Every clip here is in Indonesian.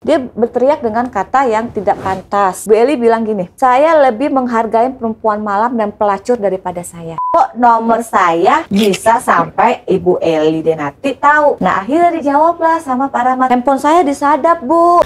Dia berteriak dengan kata yang tidak pantas. Bu Eli bilang gini, saya lebih menghargai perempuan malam dan pelacur daripada saya. Kok nomor saya bisa sampai Ibu Eli Denati tahu? Nah akhirnya dijawablah sama Pak Rahmat. Handphone saya disadap, Bu.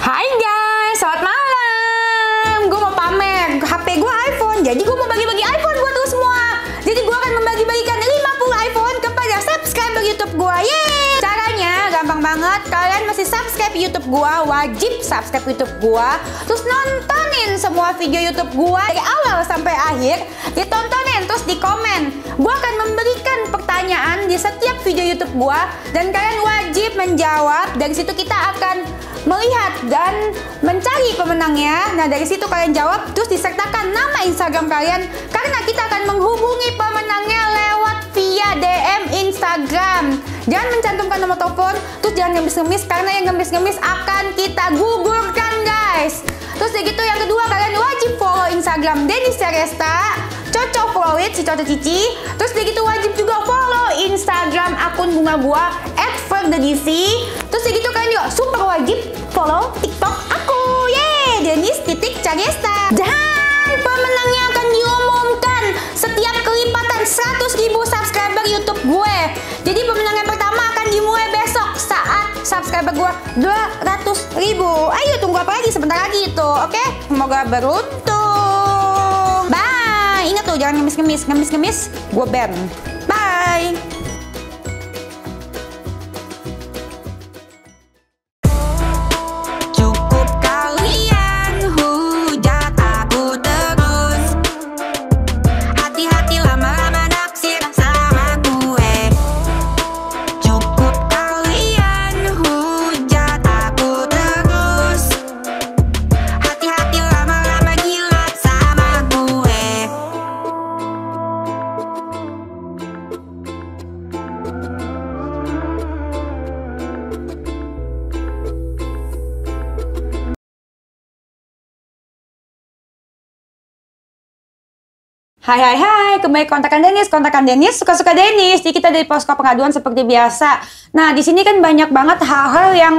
Hai guys, selamat malam. Gue mau pamer HP gue iPhone. Jadi gue mau bagi-bagi iPhone buat lo semua. Jadi gue akan membagi-bagikan 50 iPhone kepada subscriber YouTube gue. Yeay! Caranya gampang banget. Kalian mesti subscribe YouTube gue, wajib subscribe YouTube gue. Terus nontonin semua video YouTube gue dari awal sampai akhir. Ditontonin, terus di komen. Gue akan memberikan pertanyaan di setiap video YouTube gue dan kalian wajib menjawab. Dari situ kita akan melihat dan mencari pemenangnya. Nah dari situ kalian jawab, terus disertakan nama Instagram kalian, karena kita akan menghubungi pemenangnya lewat via DM Instagram. Jangan mencantumkan nomor telepon, terus jangan ngemis-ngemis, karena yang ngemis-ngemis akan kita gugurkan guys. Terus begitu yang kedua, kalian wajib follow Instagram Denis Syaresta, Coco Follow It, si Coco Cici. Terus begitu wajib juga follow Instagram akun bunga gua @ferdedc. Terus begitu kalian juga super wajib follow TikTok aku, yeay, Denis.Syaresta. Dan pemenangnya akan diumumkan setiap kelipatan 100.000 subscriber YouTube gue. Jadi pemenang yang pertama akan dimulai besok saat subscriber gue 200.000. Ayo tunggu apa lagi, sebentar lagi itu, oke? Semoga beruntung. Bye. Ingat tuh jangan ngemis-ngemis, gue ban. Bye. Hai, kembali kontakan Denis, suka-suka Denis. Jadi kita dari posko pengaduan seperti biasa. Nah, di sini kan banyak banget hal-hal yang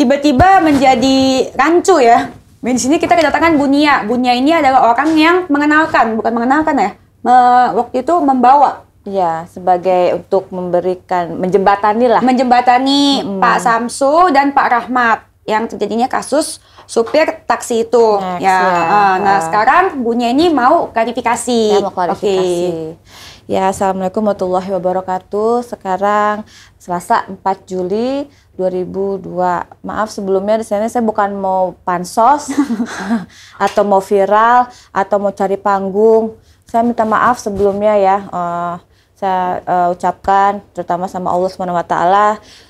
tiba-tiba menjadi rancu ya. Di sini kita kedatangan Bunia. Bunia ini adalah orang yang mengenalkan, bukan mengenalkan ya, waktu itu membawa. Ya, sebagai untuk memberikan, menjembatani lah. Menjembatani Pak Samsu dan Pak Rahmat yang terjadinya kasus supir taksi itu. Nah, sekarang Bunya ini mau klarifikasi. Saya mau klarifikasi. Ya, Assalamualaikum warahmatullahi wabarakatuh. Sekarang Selasa 4 Juli 2002. Maaf sebelumnya di sini saya bukan mau pansos atau mau viral atau mau cari panggung. Saya minta maaf sebelumnya ya. Saya ucapkan terutama sama Allah SWT.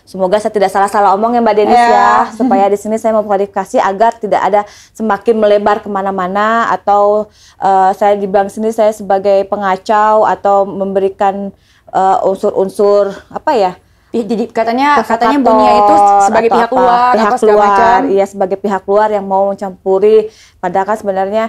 Semoga saya tidak salah-salah omong ya Mbak Denis ya. Supaya di sini saya mau klarifikasi agar tidak ada semakin melebar kemana-mana atau saya dibilang sini saya sebagai pengacau atau memberikan unsur-unsur apa ya? Jadi katanya Bunia itu sebagai pihak luar, iya sebagai pihak luar yang mau mencampuri. Padahal kan sebenarnya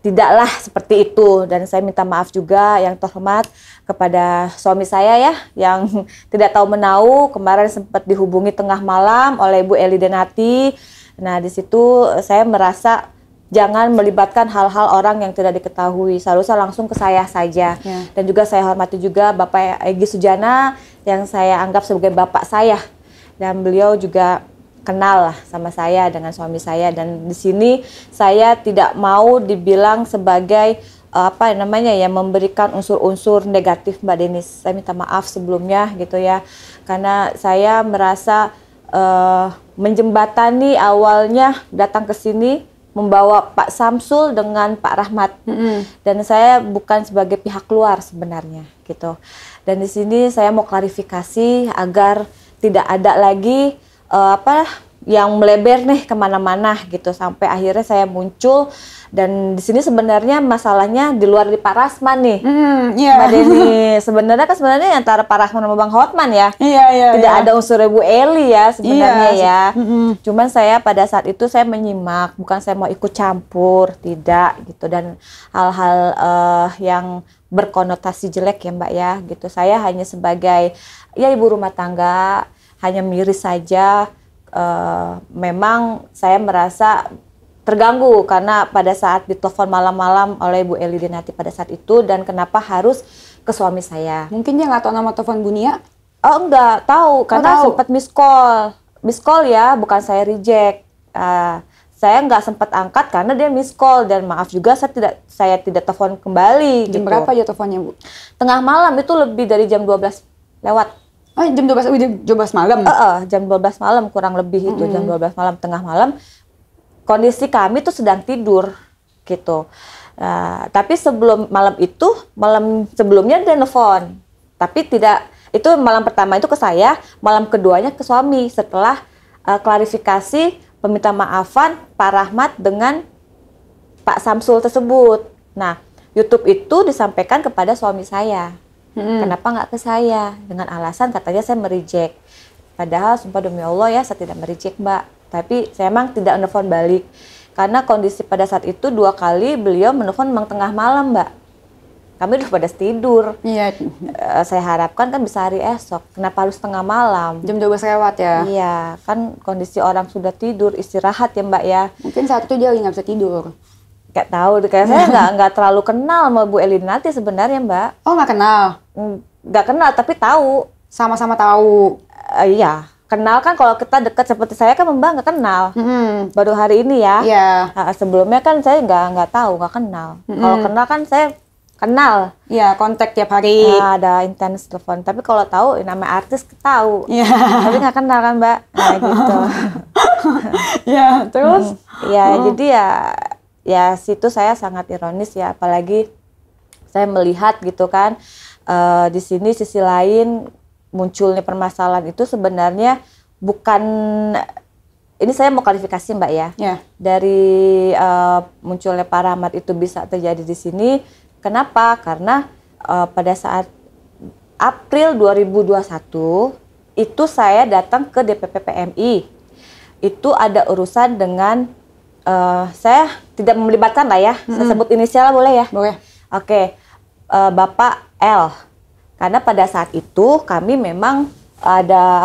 tidaklah seperti itu, dan saya minta maaf juga yang terhormat kepada suami saya ya yang tidak tahu menau, kemarin sempat dihubungi tengah malam oleh Bu Eli Denati. Nah di situ saya merasa jangan melibatkan hal-hal orang yang tidak diketahui, seharusnya langsung ke saya saja. Dan juga saya hormati juga Bapak Egy Sujana yang saya anggap sebagai bapak saya, dan beliau juga kenal lah sama saya dengan suami saya, dan di sini saya tidak mau dibilang sebagai apa namanya ya, memberikan unsur-unsur negatif Mbak Denis. Saya minta maaf sebelumnya gitu ya, karena saya merasa menjembatani awalnya datang ke sini membawa Pak Samsul dengan Pak Rahmat, dan saya bukan sebagai pihak luar sebenarnya gitu. Dan di sini saya mau klarifikasi agar tidak ada lagi yang melebar nih kemana-mana gitu, sampai akhirnya saya muncul. Dan di sini sebenarnya masalahnya di luar di Pak Rasman nih, Mbak Denis. Sebenarnya antara Pak Rasman sama Bang Hotman ya, tidak ada unsur Bu Eli ya sebenarnya ya. Cuman saya pada saat itu saya menyimak, bukan saya mau ikut campur, tidak gitu. Dan hal-hal yang berkonotasi jelek ya Mbak ya gitu. Saya hanya sebagai ya ibu rumah tangga, hanya miris saja memang saya merasa terganggu karena pada saat ditelepon malam-malam oleh Bu Eli Dinati pada saat itu, dan kenapa harus ke suami saya. Mungkin dia nggak tahu nama telepon Bu Nia? Oh enggak, tahu karena tahu. sempat miss call ya, bukan saya reject. Saya nggak sempat angkat karena dia miss call, dan maaf juga saya tidak telepon kembali. Jam gitu. berapa aja teleponnya, Bu? Tengah malam, itu lebih dari jam 12 lewat. Oh, jam 12 malam? Jam 12 malam kurang lebih itu, jam 12 malam, tengah malam. Kondisi kami tuh sedang tidur gitu. Tapi sebelum malam itu, malam sebelumnya dia nelfon. Tapi tidak, itu malam pertama itu ke saya, malam keduanya ke suami setelah klarifikasi peminta maafan Pak Rahmat dengan Pak Samsul tersebut. Nah, YouTube itu disampaikan kepada suami saya. Kenapa nggak ke saya? Dengan alasan katanya saya mereject. Padahal sumpah demi Allah ya, saya tidak mereject, Mbak. Tapi saya emang tidak menelpon balik. Karena kondisi pada saat itu 2 kali beliau menelpon memang tengah malam, Mbak. Kami udah pada tidur. Iya. Saya harapkan kan bisa hari esok. Kenapa harus tengah malam? Jam 12 lewat ya? Iya, kan kondisi orang sudah tidur, istirahat ya, Mbak ya. Mungkin saat itu dia lagi nggak bisa tidur. Gak tahu, kayak saya nggak terlalu kenal sama Bu Eli Dinati sebenarnya, Mbak. Oh, nggak kenal? Nggak kenal, tapi tahu. Sama-sama tahu? Iya, kenal kan kalau kita dekat seperti saya kan Mbak nggak kenal. Baru hari ini ya. Iya. Sebelumnya kan saya nggak tahu, nggak kenal. Kalau kenal kan saya kenal. Iya, kontak tiap hari. Ada intens telepon. Tapi kalau tahu, nama artis tahu. Iya. Tapi nggak kenal kan, Mbak. Nah, gitu. Iya, terus? Ya, jadi ya situ saya sangat ironis ya. Apalagi saya melihat gitu kan, di sini sisi lain munculnya permasalahan itu sebenarnya bukan, ini saya mau klarifikasi, Mbak ya. Yeah. Dari munculnya Pak Rahmat itu bisa terjadi di sini. Kenapa? Karena pada saat April 2021 itu saya datang ke DPP PMI. Itu ada urusan dengan saya tidak melibatkan lah ya. Saya sebut inisial boleh ya? Boleh. Oke. Bapak L. Karena pada saat itu kami memang ada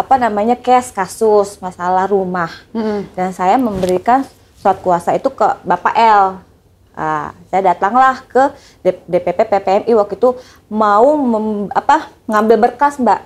kasus masalah rumah. Dan saya memberikan surat kuasa itu ke Bapak L. Saya datanglah ke DPP PPMI waktu itu mau ngambil berkas, Mbak.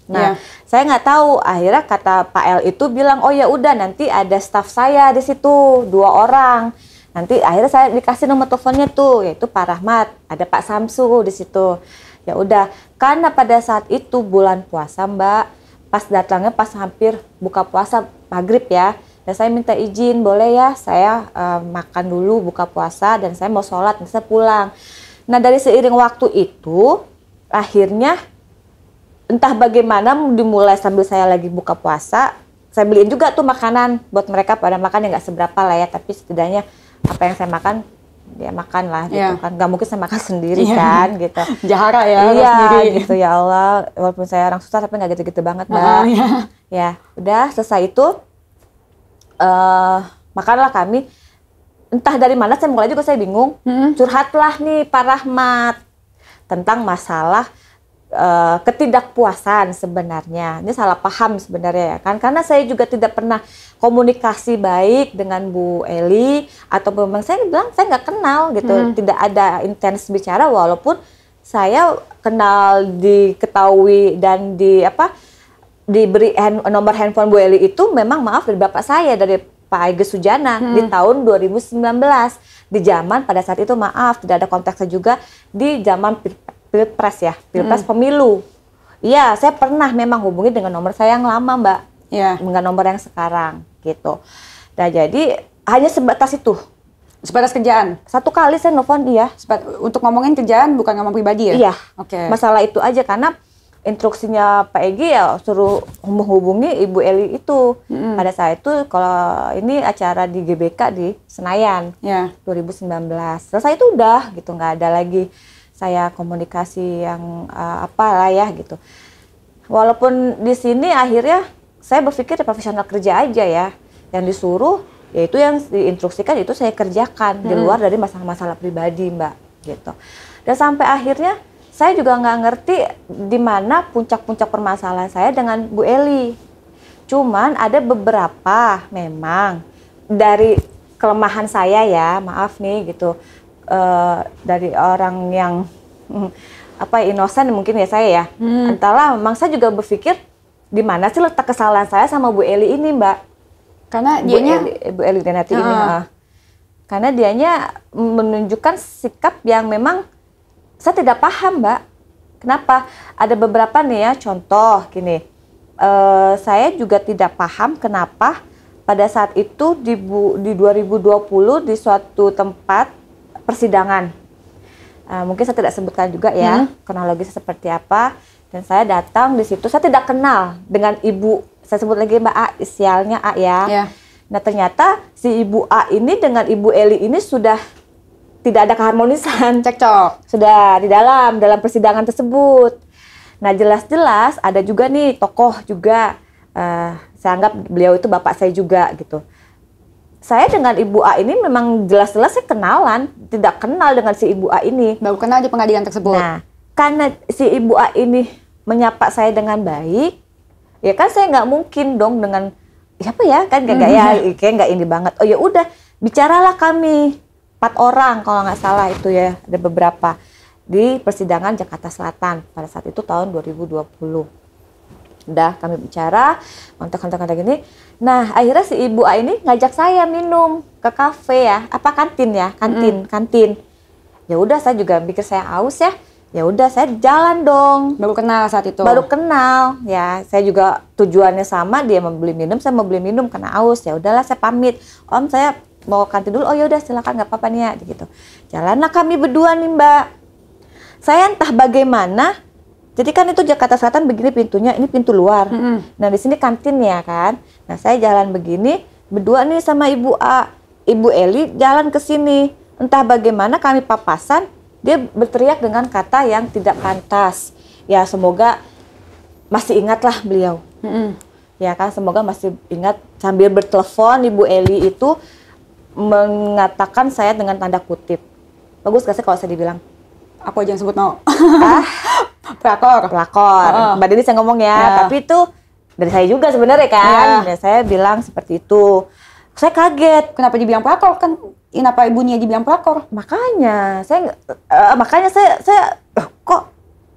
Nah, saya nggak tahu. Akhirnya kata Pak L itu bilang, oh ya udah nanti ada staf saya di situ 2 orang. Nanti akhirnya saya dikasih nomor teleponnya tuh, yaitu Pak Rahmat, ada Pak Samsul di situ. Ya udah, karena pada saat itu bulan puasa, Mbak, pas datangnya pas hampir buka puasa maghrib ya, dan saya minta izin, boleh ya saya makan dulu buka puasa dan saya mau sholat, nanti saya pulang. Nah, dari seiring waktu itu, akhirnya entah bagaimana dimulai sambil saya lagi buka puasa, saya beliin juga tuh makanan buat mereka pada makan yang nggak seberapa lah ya, tapi setidaknya apa yang saya makan dia makan lah gitu kan, nggak mungkin saya makan sendiri kan gitu. Jahara ya, iya sendiri. gitu ya Allah, walaupun saya orang susah tapi nggak gitu-gitu banget, Mbak. Ya udah selesai itu makanlah kami, entah dari mana saya mulai juga saya bingung, curhatlah nih Pak Rahmat tentang masalah ketidakpuasan sebenarnya. Ini salah paham sebenarnya ya kan, karena saya juga tidak pernah komunikasi baik dengan Bu Eli, atau memang saya bilang saya nggak kenal gitu, tidak ada intens bicara, walaupun saya kenal, diketahui dan diberi nomor handphone Bu Eli itu memang maaf dari bapak saya, dari Pak Aige Sujana di tahun 2019, di zaman pada saat itu maaf tidak ada konteksnya juga, di zaman Pilpres ya, Pilpres pemilu. Iya, saya pernah memang hubungi dengan nomor saya yang lama, Mbak. Iya. Dengan nomor yang sekarang, gitu. Nah, jadi hanya sebatas itu. Sebatas kerjaan? 1 kali saya nelfon, iya. Untuk ngomongin kerjaan, bukan ngomong pribadi ya? Iya. Oke. Masalah itu aja, karena instruksinya Pak Egy ya suruh menghubungi Ibu Eli itu. Pada saat itu, kalau ini acara di GBK di Senayan, 2019. Selesai itu udah, gitu, nggak ada lagi saya komunikasi yang apalah ya gitu. Walaupun di sini akhirnya saya berpikir profesional kerja aja ya, yang disuruh yaitu yang diinstruksikan itu saya kerjakan di luar dari masalah-masalah pribadi, Mbak, gitu. Dan sampai akhirnya saya juga nggak ngerti di mana puncak-puncak permasalahan saya dengan Bu Eli. Cuman ada beberapa memang dari kelemahan saya ya, maaf nih gitu, dari orang yang inosan mungkin ya saya ya. Entahlah, memang saya juga berpikir di mana sih letak kesalahan saya sama Bu Eli ini, Mbak. Karena dianya Bu Eli Denati ini. Karena dianya menunjukkan sikap yang memang saya tidak paham, Mbak. Kenapa? Ada beberapa nih ya, contoh gini. Saya juga tidak paham kenapa pada saat itu di 2020 di suatu tempat persidangan. Mungkin saya tidak sebutkan juga ya kronologisnya seperti apa. Dan saya datang di situ, saya tidak kenal dengan ibu. Saya sebut lagi Mbak A, isialnya A ya. Nah ternyata si ibu A ini dengan ibu Eli ini sudah tidak ada keharmonisan, cekcok. Sudah di dalam persidangan tersebut. Nah jelas-jelas ada juga nih tokoh juga, saya anggap beliau itu bapak saya juga gitu. Saya dengan Ibu A ini memang jelas-jelas saya kenalan, tidak kenal dengan si Ibu A ini. Baru kenal di pengadilan tersebut. Nah karena si Ibu A ini menyapa saya dengan baik, ya kan saya nggak mungkin dong dengan siapa ya kan kayak nggak ini banget. Oh ya udah bicaralah kami 4 orang kalau nggak salah itu ya, ada beberapa di persidangan Jakarta Selatan pada saat itu tahun 2020. Udah kami bicara, kontak-kontak gini. Nah akhirnya si Ibu A ini ngajak saya minum ke kafe ya, apa kantin ya, kantin. Ya udah saya juga pikir saya haus ya. Ya udah saya jalan dong. Baru kenal saat itu. Baru kenal ya, saya juga tujuannya sama, dia mau beli minum, saya mau beli minum karena haus. Ya udahlah saya pamit. Om saya mau kantin dulu. Oh ya udah silakan nggak apa-apa nih ya gitu. Jalanlah kami berdua nih Mbak. Saya entah bagaimana, jadi kan itu Jakarta Selatan begini pintunya, ini pintu luar. Nah di sini kantinnya kan. Nah saya jalan begini, berdua nih sama Ibu A, Ibu Eli jalan ke sini. Entah bagaimana kami papasan, dia berteriak dengan kata yang tidak pantas. Ya semoga masih ingatlah beliau. Ya kan semoga masih ingat sambil bertelepon Ibu Eli itu mengatakan saya dengan tanda kutip. Bagus gak sih kalau saya dibilang? Aku aja yang sebut mau. Pelakor. Mbak Deni saya ngomong ya, tapi itu dari saya juga sebenarnya kan. Ya, saya bilang seperti itu. Saya kaget. Kenapa dibilang pelakor? Kan kenapa ibunya dibilang pelakor? Makanya saya kok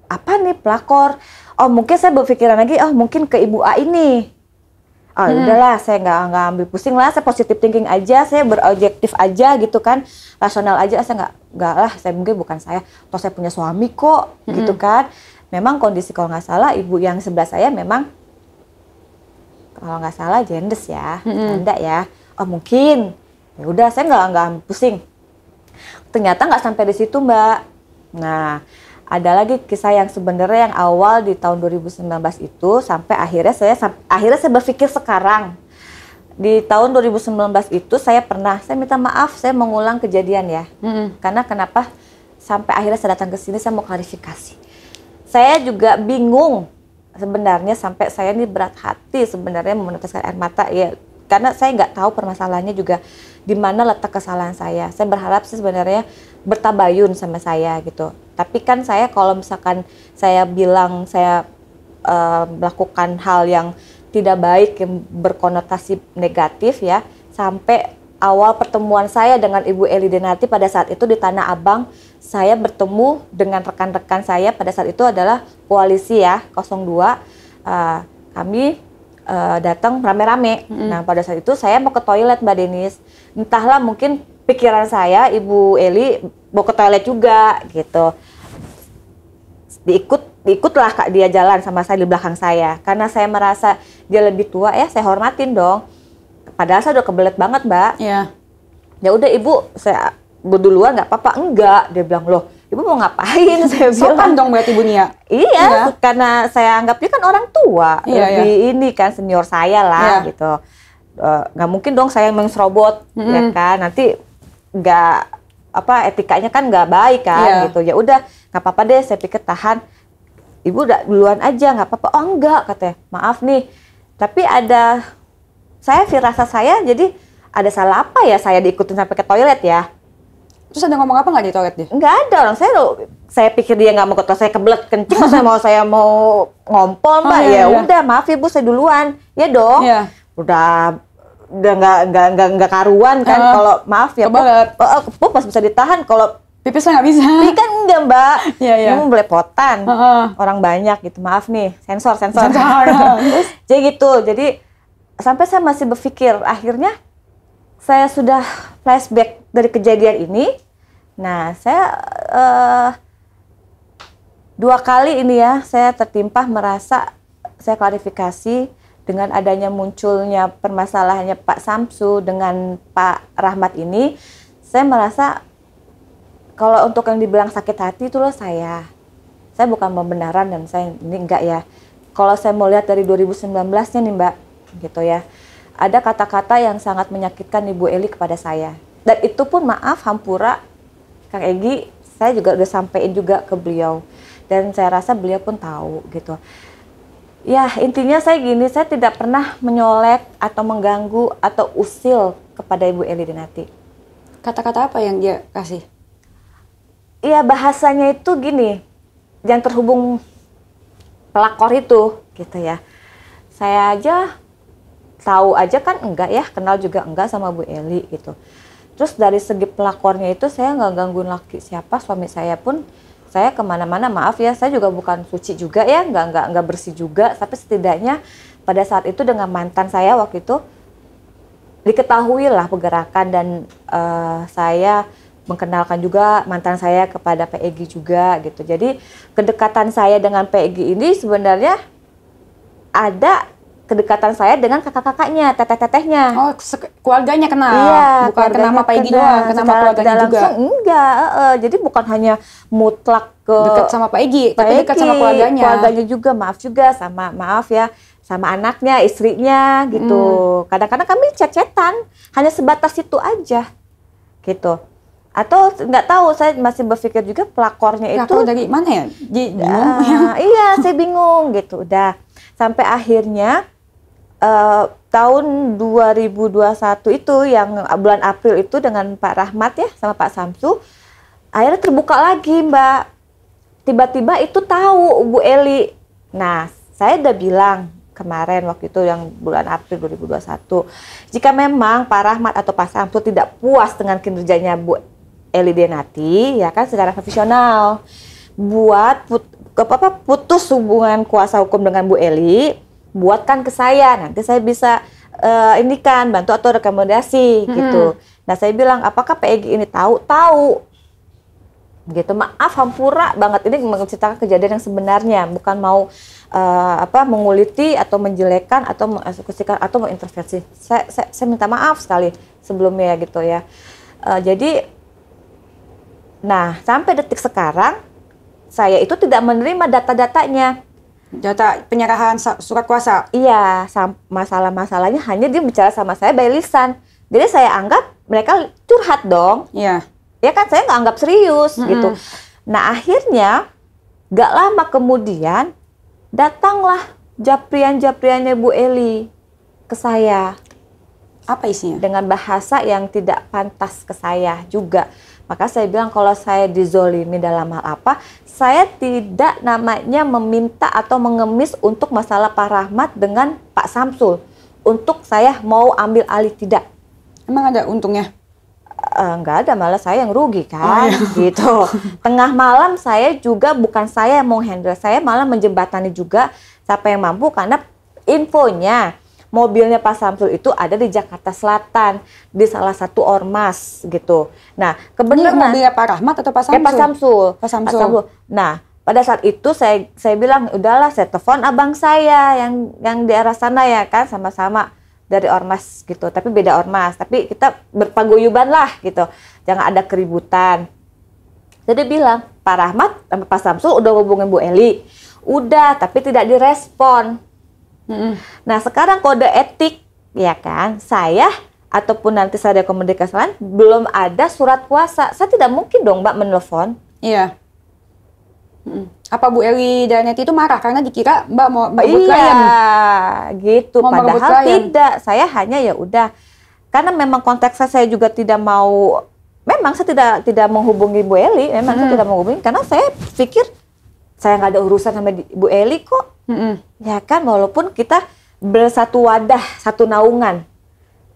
apa nih pelakor? Oh mungkin saya berpikiran lagi, oh mungkin ke Ibu A ini. Oh udahlah, saya nggak ambil pusing lah, saya positive thinking aja, saya berobjektif aja gitu kan, rasional aja, saya nggak lah, saya mungkin bukan saya, toh saya punya suami kok, gitu kan. Memang kondisi kalau nggak salah ibu yang sebelah saya memang kalau nggak salah jendes ya, enggak ya. Oh mungkin, ya udah saya nggak ambil pusing. Ternyata nggak sampai di situ Mbak. Nah ada lagi kisah yang sebenarnya yang awal di tahun 2019 itu sampai akhirnya saya berpikir sekarang di tahun 2019 itu saya minta maaf, saya mengulang kejadian ya. Karena kenapa sampai akhirnya saya datang ke sini, saya mau klarifikasi. Saya juga bingung sebenarnya, sampai saya ini berat hati sebenarnya meneteskan air mata ya, karena saya nggak tahu permasalahannya juga di mana letak kesalahan saya. Saya berharap sih sebenarnya bertabayun sama saya gitu. Tapi kan saya kalau misalkan saya bilang saya melakukan hal yang tidak baik yang berkonotasi negatif ya, sampai awal pertemuan saya dengan Ibu Eli Denati pada saat itu di Tanah Abang, saya bertemu dengan rekan-rekan saya pada saat itu adalah koalisi ya 02. Kami datang rame-rame. Nah pada saat itu saya mau ke toilet Mbak Denis. Entahlah mungkin pikiran saya Ibu Eli mau ke toilet juga gitu. Diikutlah Kak dia jalan sama saya di belakang saya. Karena saya merasa dia lebih tua ya, saya hormatin dong. Padahal saya udah kebelet banget Mbak. Iya. Ya udah Ibu, saya berduluan nggak apa-apa. Enggak, dia bilang loh. Ibu mau ngapain? Saya bilang. Sopan dong berarti Bunia. Iya, karena saya anggap dia kan orang tua, lebih ini kan senior saya lah gitu. Nggak mungkin dong saya menserobot, ya kan? Nanti nggak etikanya kan nggak baik kan gitu. Ya udah, nggak apa-apa deh. Saya pikir tahan. Ibu udah duluan aja, nggak apa-apa. Oh enggak, katanya. Maaf nih, tapi ada firasat saya jadi ada salah apa ya saya diikutin sampai ke toilet ya? Terus ada ngomong apa nggak di toilet dia? Nggak ada, orang saya pikir dia nggak mau ke toilet, saya kebelet kencing, saya mau ngompol Mbak, ya udah maaf Ibu saya duluan, ya dong, udah nggak karuan kan, kalau maaf ya Pup masih bisa ditahan, kalau pipis nggak bisa. Ini kan enggak Mbak, ini mau belepotan, orang banyak gitu, maaf nih, sensor. Jadi gitu, jadi sampai saya masih berpikir, akhirnya saya sudah flashback dari kejadian ini. Nah, saya 2 kali ini ya, saya tertimpa merasa, saya klarifikasi dengan adanya munculnya permasalahannya Pak Samsu dengan Pak Rahmat ini, saya merasa kalau untuk yang dibilang sakit hati itu loh saya bukan pembenaran dan saya ini enggak ya. Kalau saya mau lihat dari 2019-nya nih Mbak, gitu ya. Ada kata-kata yang sangat menyakitkan Ibu Eli kepada saya. Dan itu pun maaf, hampura, Kang Egy, saya juga udah sampein juga ke beliau. Dan saya rasa beliau pun tahu gitu. Ya intinya saya gini, saya tidak pernah menyolek atau mengganggu atau usil kepada Ibu Eli Dinati. Kata-kata apa yang dia kasih? Iya bahasanya itu gini, yang terhubung pelakor itu gitu ya. Saya aja tahu aja kan enggak ya, kenal juga enggak sama Bu Eli gitu. Terus dari segi pelakornya itu saya nggak gangguin laki siapa, suami saya pun saya kemana-mana, maaf ya, saya juga bukan suci juga ya, nggak bersih juga, tapi setidaknya pada saat itu dengan mantan saya waktu itu diketahui lah pergerakan dan saya mengenalkan juga mantan saya kepada Pak Egy juga gitu. Jadi kedekatan saya dengan Pak Egy ini sebenarnya ada kedekatan saya dengan kakak-kakaknya, teteh-tetehnya. Oh, keluarganya kenal? Iya, bukan kenal Pak Egy doang, kenal keluarganya juga? Langsung enggak, jadi bukan hanya mutlak ke dekat sama Pak Egy, tapi dekat sama keluarganya. Keluarganya juga, maaf ya, sama anaknya, istrinya gitu. Kadang-kadang kami chat-chatan, hanya sebatas itu aja gitu. Atau nggak tahu, saya masih berpikir juga pelakornya itu dari mana ya? Iya, saya bingung gitu. Udah sampai akhirnya tahun 2021 itu yang bulan April itu dengan Pak Rahmat ya sama Pak Samsu, akhirnya terbuka lagi Mbak. Tiba-tiba itu tahu Bu Eli. Nah, saya udah bilang kemarin waktu itu yang bulan April 2021, jika memang Pak Rahmat atau Pak Samsu tidak puas dengan kinerjanya Bu Eli Dinati, ya kan secara profesional, buat putus hubungan kuasa hukum dengan Bu Eli, buatkan ke saya, nanti saya bisa ini kan bantu atau rekomendasi gitu. Nah saya bilang, apakah Pak Egy ini tahu? Tahu. Gitu, maaf hampura banget, ini menceritakan kejadian yang sebenarnya, bukan mau menguliti atau menjelekan atau mengeksekusikan atau mengintervensi. Saya minta maaf sekali sebelumnya gitu ya. Jadi nah, sampai detik sekarang, saya itu tidak menerima data-datanya. Data penyerahan surat kuasa? Iya, masalah-masalahnya hanya dia bicara sama saya by lisan. Jadi saya anggap mereka curhat dong. Iya. Ya kan, saya nggak anggap serius gitu. Nah, akhirnya, gak lama kemudian, datanglah japrian-japriannya Bu Eli ke saya. Apa isinya? Dengan bahasa yang tidak pantas ke saya juga. Maka saya bilang kalau saya dizolimi dalam hal apa, saya tidak namanya meminta atau mengemis untuk masalah Pak Rahmat dengan Pak Samsul. Untuk saya mau ambil alih, tidak. Emang ada untungnya? Enggak ada, malah saya yang rugi kan, gitu. Tengah malam saya juga bukan saya yang mau handle, saya malah menjembatani juga siapa yang mampu, karena infonya mobilnya Pak Samsul itu ada di Jakarta Selatan, di salah satu ormas gitu. Nah, kebenaran mobilnya Pak Rahmat atau Pak Samsul? Pak Samsul. Pak Samsul. Nah, pada saat itu saya bilang, udahlah saya telepon abang saya yang di arah sana ya kan, sama-sama dari ormas gitu, tapi beda ormas, tapi kita berpaguyuban lah gitu, jangan ada keributan. Jadi bilang, Pak Rahmat sama Pak Samsul udah hubungin Bu Eli, udah, tapi tidak direspon. Nah sekarang kode etik ya kan, saya ataupun nanti saya komunikasikan belum ada surat kuasa, saya tidak mungkin dong Mbak menelpon. Iya. Apa Bu Eli Dinati itu marah karena dikira Mbak mau merebut klien? Iya gitu, mau padahal tidak, saya hanya ya udah, karena memang konteksnya saya juga tidak mau memang saya tidak menghubungi Bu Eli, memang saya tidak menghubungi karena saya pikir saya nggak ada urusan sama Bu Eli kok. Ya kan, walaupun kita bersatu wadah, satu naungan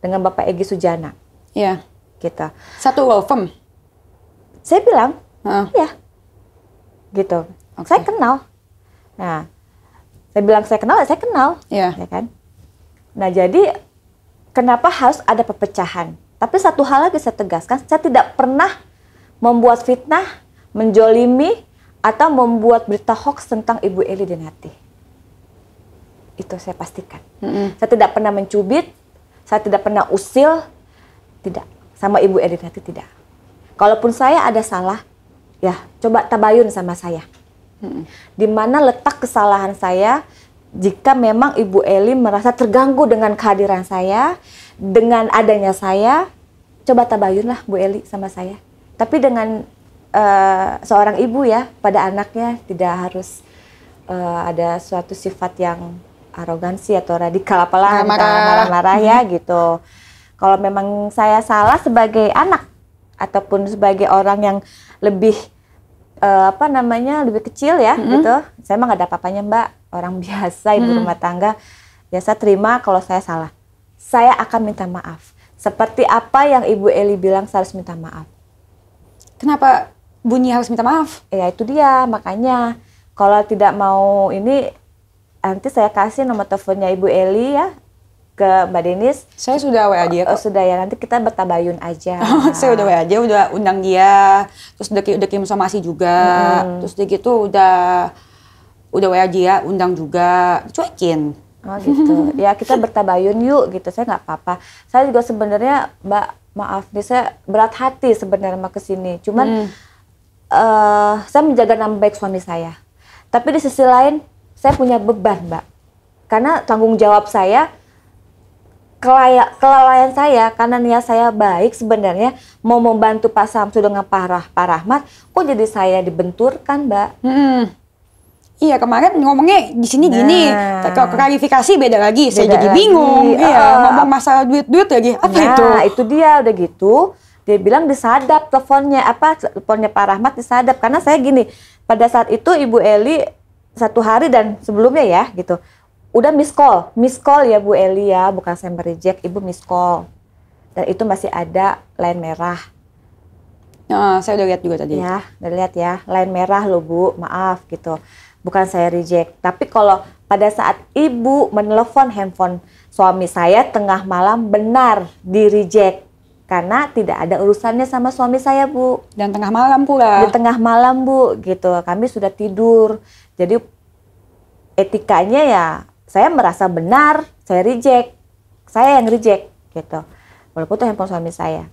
dengan Bapak Egy Sujana. Iya. Gitu. Satu law firm. Saya bilang, iya. Gitu. Okay. Saya kenal. Nah, saya bilang saya kenal. Iya. Ya kan? Nah, jadi kenapa harus ada perpecahan? Tapi satu hal lagi saya tegaskan, saya tidak pernah membuat fitnah, menjolimi, atau membuat berita hoax tentang Ibu Eli Dinarti. Itu saya pastikan. Saya tidak pernah mencubit, saya tidak pernah usil, tidak. Sama Ibu Eli Dinarti tidak. Kalaupun saya ada salah, ya coba tabayun sama saya. Di mana letak kesalahan saya jika memang Ibu Eli merasa terganggu dengan kehadiran saya, dengan adanya saya, coba tabayunlah Bu Eli sama saya. Tapi dengan seorang ibu ya, pada anaknya tidak harus ada suatu sifat yang arogansi atau radikal apalah, marah-marah ya gitu. Kalau memang saya salah sebagai anak ataupun sebagai orang yang lebih lebih kecil ya gitu, saya mah nggak ada apa-apanya Mbak, orang biasa ibu rumah tangga, ya saya terima kalau saya salah. Saya akan minta maaf. Seperti apa yang Ibu Eli bilang, saya harus minta maaf. Kenapa Bunyi harus minta maaf? Ya itu dia, makanya kalau tidak mau ini, nanti saya kasih nomor teleponnya Ibu Eli ya ke Mbak Denis. Saya sudah WA dia kok. Sudah ya, nanti kita bertabayun aja. Saya udah WA dia, udah undang dia, terus udah kirim somasi juga, terus udah gitu udah WA dia, undang juga, cuekin. Oh gitu. Ya kita bertabayun yuk gitu. Saya nggak apa-apa. Saya juga sebenarnya Mbak, maaf nih, saya berat hati sebenarnya mau kesini. Cuman saya menjaga nama baik suami saya. Tapi di sisi lain saya punya beban Mbak. Karena tanggung jawab saya, kelalaian saya, karena niat saya baik sebenarnya mau membantu Pak Samsu dengan Pak Rahmat, kok jadi saya dibenturkan Mbak. Iya, kemarin ngomongnya di sini gini, kalau klarifikasi beda lagi, saya jadi bingung. Ngomong masalah duit lagi, apa itu? Nah, itu dia udah gitu. Dia bilang disadap teleponnya, teleponnya Pak Rahmat disadap. Karena saya gini, pada saat itu Ibu Eli 1 hari dan sebelumnya ya gitu, udah miss call ya Bu Eli ya, bukan saya mereject, Ibu miss call. Dan itu masih ada line merah. Saya udah lihat juga tadi. Ya, udah lihat ya, line merah loh Bu, maaf gitu. Bukan saya reject, tapi kalau pada saat Ibu menelepon handphone suami saya tengah malam, benar di reject. Karena tidak ada urusannya sama suami saya Bu. Dan tengah malam pula. Di tengah malam Bu, gitu. Kami sudah tidur. Jadi etikanya ya, saya merasa benar, saya reject. Saya yang reject, gitu. Walaupun itu handphone suami saya.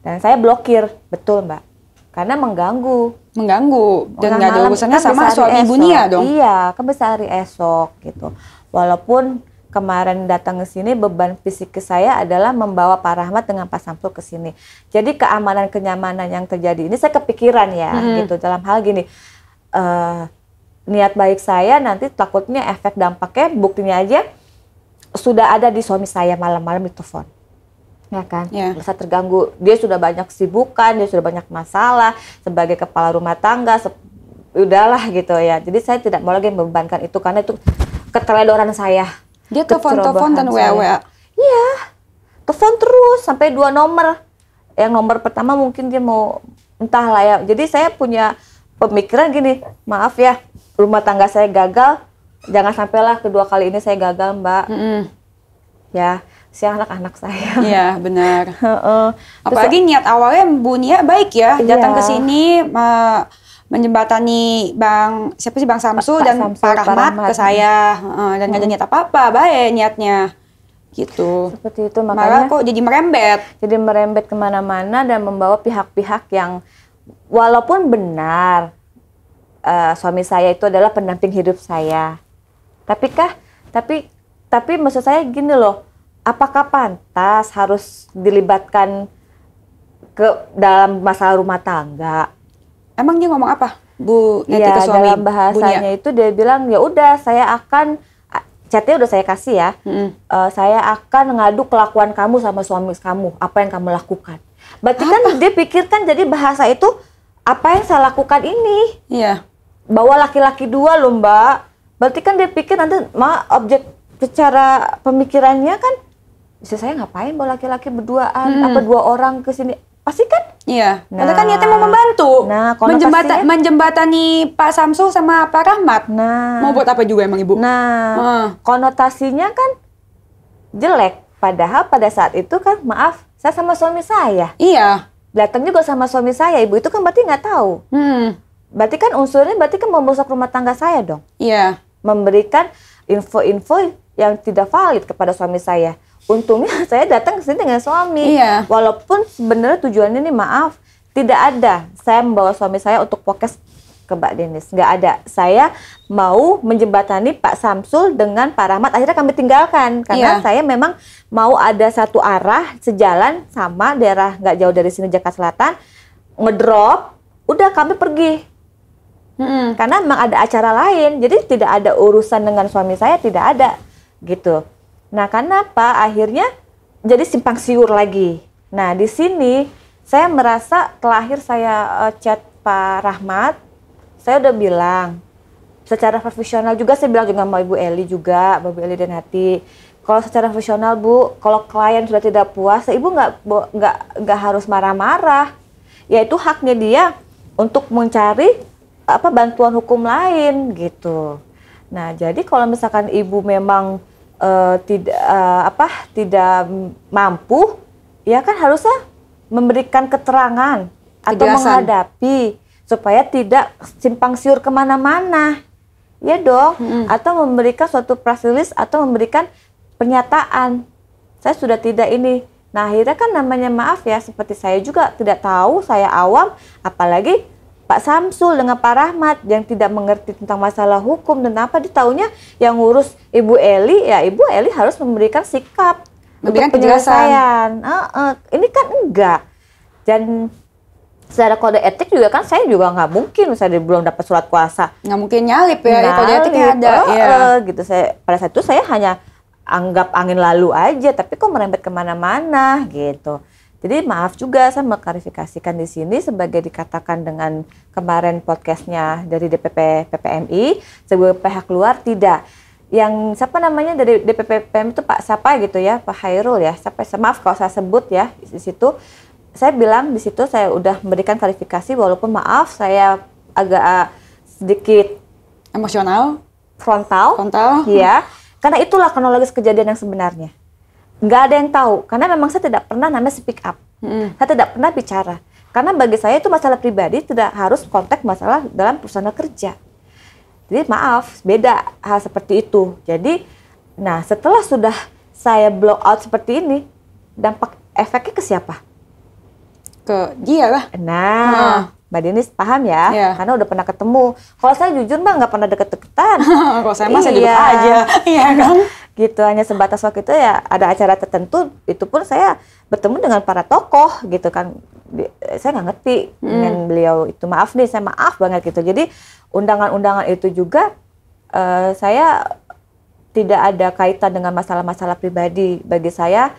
Dan saya blokir, betul Mbak. Karena mengganggu dan nggak ada urusannya sama suami Ibu Nia dong. Iya, kan bisa hari esok gitu. Walaupun kemarin datang ke sini, beban fisik ke saya adalah membawa Pak Rahmat dengan Pak Samsul ke sini. Jadi keamanan kenyamanan yang terjadi ini saya kepikiran ya gitu, dalam hal gini, niat baik saya nanti takutnya efek dampaknya, buktinya aja sudah ada di suami saya malam-malam di telepon. Ya kan, merasa terganggu, dia sudah banyak kesibukan, dia sudah banyak masalah sebagai kepala rumah tangga, udahlah gitu ya. Jadi saya tidak mau lagi membebankan itu karena itu keteledoran saya. Dia telepon dan WA. Iya, telepon terus sampai 2 nomor. Yang nomor pertama mungkin dia mau entahlah ya. Jadi saya punya pemikiran gini, maaf ya, rumah tangga saya gagal, jangan sampailah kedua kali ini saya gagal Mbak. Ya. Si anak-anak saya. Iya, benar. Apalagi niat awalnya Bu Nia baik ya, datang ke sini menjembatani Bang Samsu dan Pak Rahmat ke saya, dan nggak ada niat apa-apa, baik niatnya. Gitu. Seperti itu, makanya kok jadi merembet. Jadi merembet kemana-mana dan membawa pihak-pihak yang walaupun benar suami saya itu adalah pendamping hidup saya. Tapi maksud saya gini loh, apakah pantas harus dilibatkan ke dalam masalah rumah tangga? Emang dia ngomong apa, Bu Neti ke suami? Dalam bahasanya itu dia bilang ya udah saya akan, chatnya udah saya kasih ya, saya akan ngadu kelakuan kamu sama suami kamu, apa yang kamu lakukan. Berarti kan dia pikirkan jadi bahasa itu apa yang saya lakukan ini. Iya. Bawa laki-laki 2 loh Mbak. Berarti kan dia pikir nanti objek secara pemikirannya kan, bisa saya ngapain bawa laki-laki berduaan, apa 2 orang ke sini. Pasti kan? Iya. Nah, Padahal kan niatnya mau membantu. Nah, menjembatani Pak Samsul sama Pak Rahmat. Nah. Mau buat apa juga emang Ibu? Nah, konotasinya kan jelek. Padahal pada saat itu kan, maaf, saya sama suami saya. Iya. Datang juga sama suami saya. Ibu itu kan berarti nggak tahu. Berarti kan unsurnya berarti kan merusak rumah tangga saya dong. Iya. Memberikan info-info yang tidak valid kepada suami saya. Untungnya saya datang ke sini dengan suami. Iya. Walaupun sebenarnya tujuannya ini maaf, tidak ada saya membawa suami saya untuk podcast ke Mbak Denis. Nggak ada. Saya mau menjembatani Pak Samsul dengan Pak Rahmat. Akhirnya kami tinggalkan. Karena saya memang mau ada satu arah, sejalan sama daerah nggak jauh dari sini, Jakarta Selatan. Ngedrop, udah kami pergi. Karena memang ada acara lain. Jadi tidak ada urusan dengan suami saya, tidak ada. Gitu. Nah, kenapa akhirnya jadi simpang siur lagi. Nah, di sini saya merasa terakhir saya chat Pak Rahmat, saya udah bilang secara profesional juga, saya bilang juga sama Ibu Eli juga, Ibu Eli dan Hati. Kalau secara profesional Bu, kalau klien sudah tidak puas, Ibu nggak harus marah-marah. Ya itu haknya dia untuk mencari bantuan hukum lain gitu. Nah, jadi kalau misalkan Ibu memang tidak mampu, ya kan harusnya memberikan keterangan atau menghadapi supaya tidak simpang siur kemana-mana, ya dong. Atau memberikan suatu press release atau memberikan pernyataan. Saya sudah tidak ini. Nah, akhirnya kan namanya maaf ya, seperti saya juga tidak tahu, saya awam, apalagi Pak Samsul dengan Pak Rahmat yang tidak mengerti tentang masalah hukum dan apa, dia taunya yang ngurus Ibu Eli, ya Ibu Eli harus memberikan sikap, memberikan penyelesaian. Ini kan enggak. Dan secara kode etik juga kan saya juga nggak mungkin, misalnya belum dapat surat kuasa, nggak mungkin nyalip ya, kode etiknya ada. Gitu. Pada saat itu saya hanya anggap angin lalu aja, tapi kok merembet kemana-mana gitu. Jadi maaf juga, saya mengklarifikasikan di sini sebagai dikatakan dengan kemarin podcastnya dari DPP PPMI sebagai pihak luar, tidak. Yang siapa namanya dari DPP PPMI itu Pak siapa gitu ya, Pak Hairul ya. Maaf kalau saya sebut ya di situ. Saya bilang di situ saya udah memberikan klarifikasi, walaupun maaf saya agak sedikit emosional, frontal. Iya. Karena itulah kronologis kejadian yang sebenarnya. Nggak ada yang tahu, karena memang saya tidak pernah namanya speak up. Saya tidak pernah bicara. Karena bagi saya itu masalah pribadi, tidak harus konteks masalah dalam perusahaan kerja. Jadi maaf, beda hal seperti itu. Jadi, nah setelah sudah saya block out seperti ini, dampak efeknya ke siapa? Ke dia lah. Nah, Mbak Denis paham ya, karena udah pernah ketemu. Kalau saya jujur Mbak nggak pernah deket-deketan. Kalau saya mah saya duduk aja, iya kan? Gitu, hanya sebatas waktu itu ya ada acara tertentu, itu pun saya bertemu dengan para tokoh gitu kan. Saya nggak ngerti dengan beliau itu, maaf nih, saya maaf banget gitu. Jadi undangan-undangan itu juga saya tidak ada kaitan dengan masalah-masalah pribadi. Bagi saya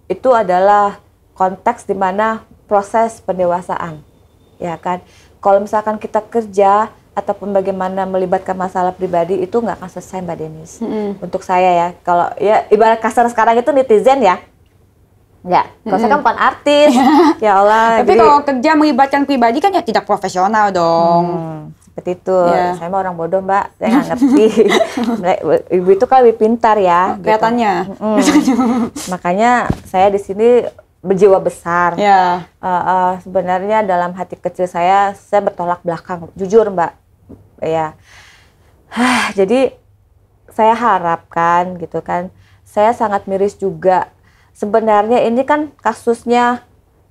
itu adalah konteks di mana proses pendewasaan, ya kan. Kalau misalkan kita kerja ataupun bagaimana melibatkan masalah pribadi, itu nggak akan selesai Mbak Denis. Untuk saya ya, kalau ya ibarat kasar sekarang itu netizen ya. Ya, kalau saya kan bukan artis. Ya Allah. Tapi kalau kerja melibatkan pribadi kan ya tidak profesional dong. Seperti itu. Saya mah orang bodoh Mbak, saya nggak ngerti. Ibu itu kan lebih pintar ya. Kelihatannya. Gitu. Makanya saya di sini berjiwa besar. Sebenarnya dalam hati kecil saya bertolak belakang, jujur Mbak. Ya, jadi saya harapkan gitu kan, saya sangat miris juga. Sebenarnya ini kan kasusnya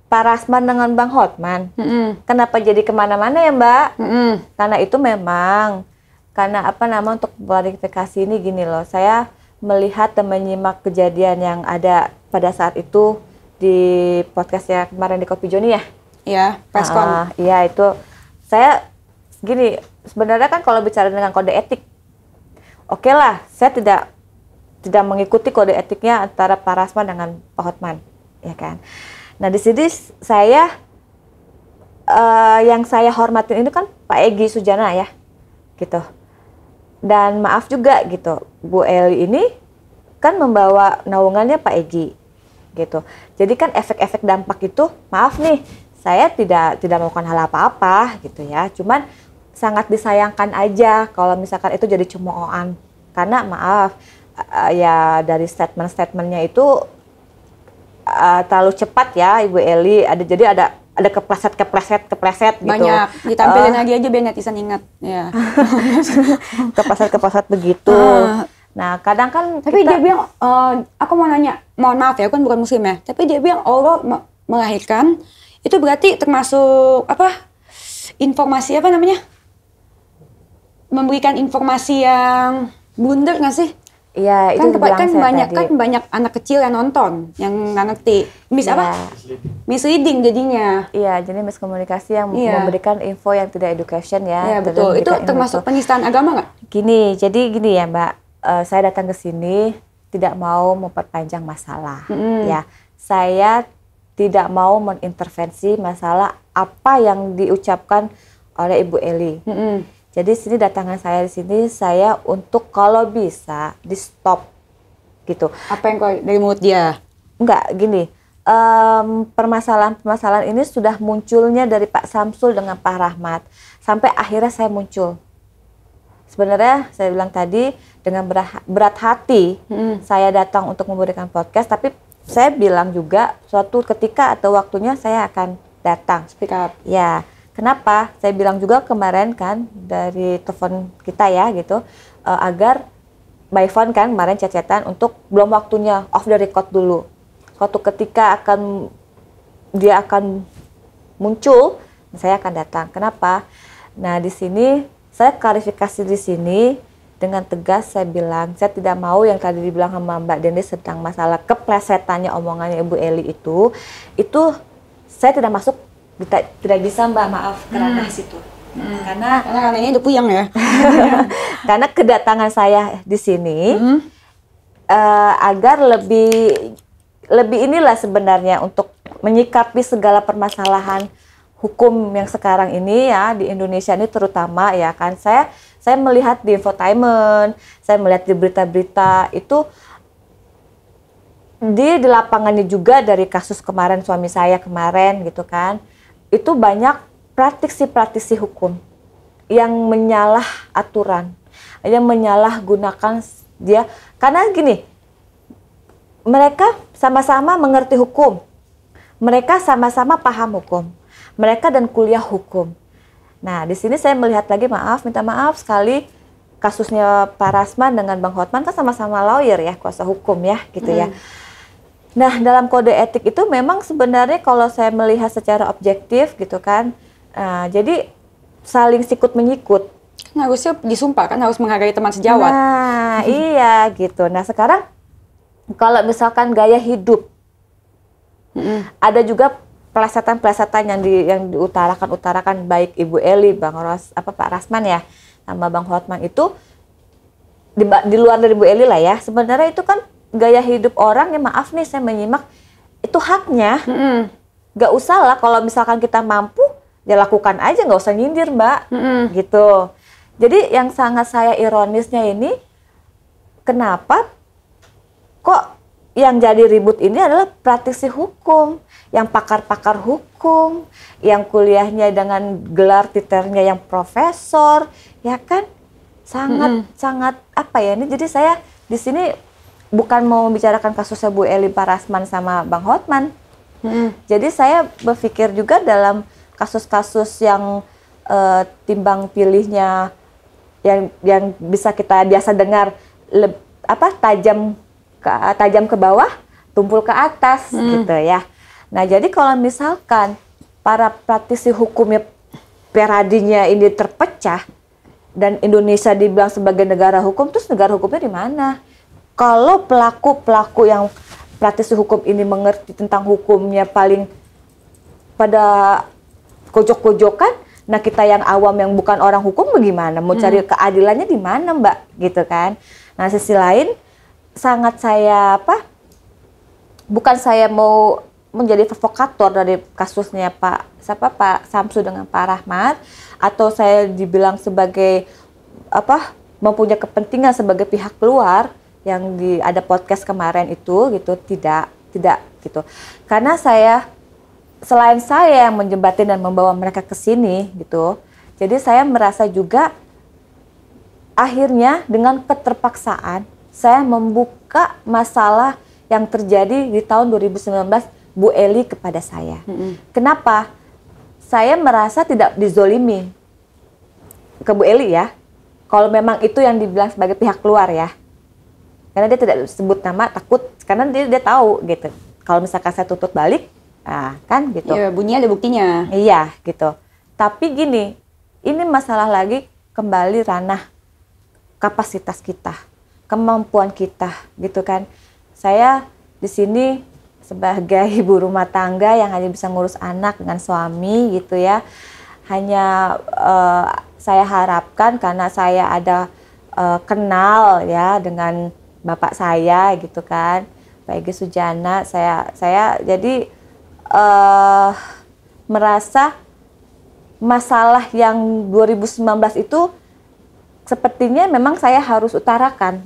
Pak Rasman dengan Bang Hotman. Kenapa jadi kemana-mana ya Mbak? Karena itu memang, karena untuk klarifikasi ini gini loh, saya melihat dan menyimak kejadian yang ada pada saat itu di podcastnya kemarin di Kopi Joni ya? Iya, preskon. Iya, itu saya gini, sebenarnya kan kalau bicara dengan kode etik, oke lah, saya tidak mengikuti kode etiknya antara Pak Rasman dengan Pak Hotman, ya kan. Nah di sini saya yang saya hormatin ini kan Pak Egy Sujana ya, gitu. Dan maaf juga gitu, Bu Eli ini kan membawa naungannya Pak Egy, gitu. Jadi kan efek-efek dampak itu, maaf nih, saya tidak melakukan hal apa-apa gitu ya. Cuman sangat disayangkan aja kalau misalkan itu jadi cemoohan. Karena maaf, ya dari statement-statementnya itu terlalu cepat ya Ibu Eli. Jadi ada kepleset gitu. Banyak, ditampilin lagi aja biar netizen ingat. Ya. Kepleset begitu. Nah kadang kan tapi dia bilang, aku mau nanya, mohon maaf ya, aku kan bukan muslim ya, tapi dia bilang Allah melahirkan, itu berarti termasuk apa, informasi apa namanya, memberikan informasi yang blunder nggak sih? Iya, itu kan banyak anak kecil yang nonton, yang nggak ngerti, misleading jadinya. Iya, jadi miskomunikasi yang memberikan info yang tidak education ya. Iya betul, itu termasuk penistaan agama nggak? Gini ya Mbak, saya datang ke sini tidak mau memperpanjang masalah, ya. Saya tidak mau mengintervensi masalah apa yang diucapkan oleh Ibu Eli. Jadi sini datangan saya di sini saya untuk kalau bisa di stop gitu. Apa yang dari mulut dia? Enggak, gini. Permasalahan ini sudah munculnya dari Pak Samsul dengan Pak Rahmat sampai akhirnya saya muncul. Sebenarnya saya bilang tadi dengan berat hati saya datang untuk memberikan podcast, tapi saya bilang juga suatu ketika atau waktunya saya akan datang. Speak up. Ya. Kenapa? Saya bilang juga kemarin kan dari telepon kita ya gitu, agar by phone kan kemarin chat-chatan untuk belum waktunya, off the record dulu. Suatu ketika dia akan muncul, saya akan datang. Kenapa? Nah di sini saya klarifikasi di sini dengan tegas saya bilang saya tidak mau yang tadi dibilang sama Mbak Denis tentang masalah keplesetannya omongannya Ibu Eli itu saya tidak masuk. Tidak bisa Mbak, maaf kerana situ. Karena ini udah puyeng ya. Karena kedatangan saya di sini agar lebih inilah sebenarnya untuk menyikapi segala permasalahan hukum yang sekarang ini ya di Indonesia ini terutama ya kan. Saya melihat di infotainment, saya melihat di berita-berita itu di lapangannya juga dari kasus kemarin suami saya kemarin gitu kan. Itu banyak praktisi hukum yang menyalah aturan, yang menyalahgunakan dia. Karena gini, mereka sama-sama mengerti hukum, mereka sama-sama paham hukum, mereka dan kuliah hukum. Nah di sini saya melihat lagi minta maaf sekali kasusnya Pak Rasman dengan Bang Hotman kan sama-sama lawyer ya, kuasa hukum ya gitu ya. Nah, dalam kode etik itu memang sebenarnya kalau saya melihat secara objektif gitu kan, jadi saling sikut menyikut. Kan harusnya disumpah kan, harus menghargai teman sejawat. Nah, iya gitu. Nah, sekarang kalau misalkan gaya hidup, ada juga pelesetan-pelesetan yang diutarakan baik Ibu Eli, Pak Rasman ya, sama Bang Hotman itu di luar dari Ibu Eli lah ya. Sebenarnya itu kan gaya hidup orang ya, maaf nih saya menyimak itu haknya. Gak usah lah kalau misalkan kita mampu ya lakukan aja, gak usah nyindir Mbak gitu. Jadi yang sangat saya ironisnya ini kenapa kok yang jadi ribut ini adalah praktisi hukum, yang pakar-pakar hukum, yang kuliahnya dengan gelar titernya yang profesor ya kan, sangat apa ya ini. Jadi saya di sini bukan mau membicarakan kasusnya Bu Eli, Pak Rasman sama Bang Hotman. Jadi saya berpikir juga dalam kasus-kasus yang timbang pilihnya yang bisa kita biasa dengar tajam ke bawah, tumpul ke atas gitu ya. Nah jadi kalau misalkan para praktisi hukumnya peradinya ini terpecah dan Indonesia dibilang sebagai negara hukum, terus negara hukumnya di mana? Kalau pelaku yang praktisi hukum ini mengerti tentang hukumnya paling pada pojok-pojokan, nah kita yang awam yang bukan orang hukum bagaimana? Mau cari keadilannya di mana Mbak? Gitu kan. Nah sisi lain sangat saya bukan saya mau menjadi provokator dari kasusnya Pak Samsu dengan Pak Rahmat, atau saya dibilang sebagai mempunyai kepentingan sebagai pihak luar yang ada podcast kemarin itu gitu, tidak gitu. Karena selain saya yang menjembatin dan membawa mereka ke sini gitu, jadi saya merasa juga akhirnya dengan keterpaksaan saya membuka masalah yang terjadi di tahun 2019 Bu Eli kepada saya. Kenapa? Saya merasa tidak dizolimi ke Bu Eli ya. Kalau memang itu yang dibilang sebagai pihak luar ya. Karena dia tidak sebut nama, takut karena dia tahu gitu. Kalau misalkan saya tuntut balik, kan gitu. Iya, bunyinya ada buktinya. Iya, gitu. Tapi gini, ini masalah lagi kembali ranah kapasitas kita, kemampuan kita, gitu kan. Saya di sini sebagai ibu rumah tangga yang hanya bisa ngurus anak dengan suami gitu ya. Hanya saya harapkan karena saya ada kenal ya dengan bapak saya gitu kan, Pak Egy Sujana, saya jadi merasa masalah yang 2019 itu sepertinya memang saya harus utarakan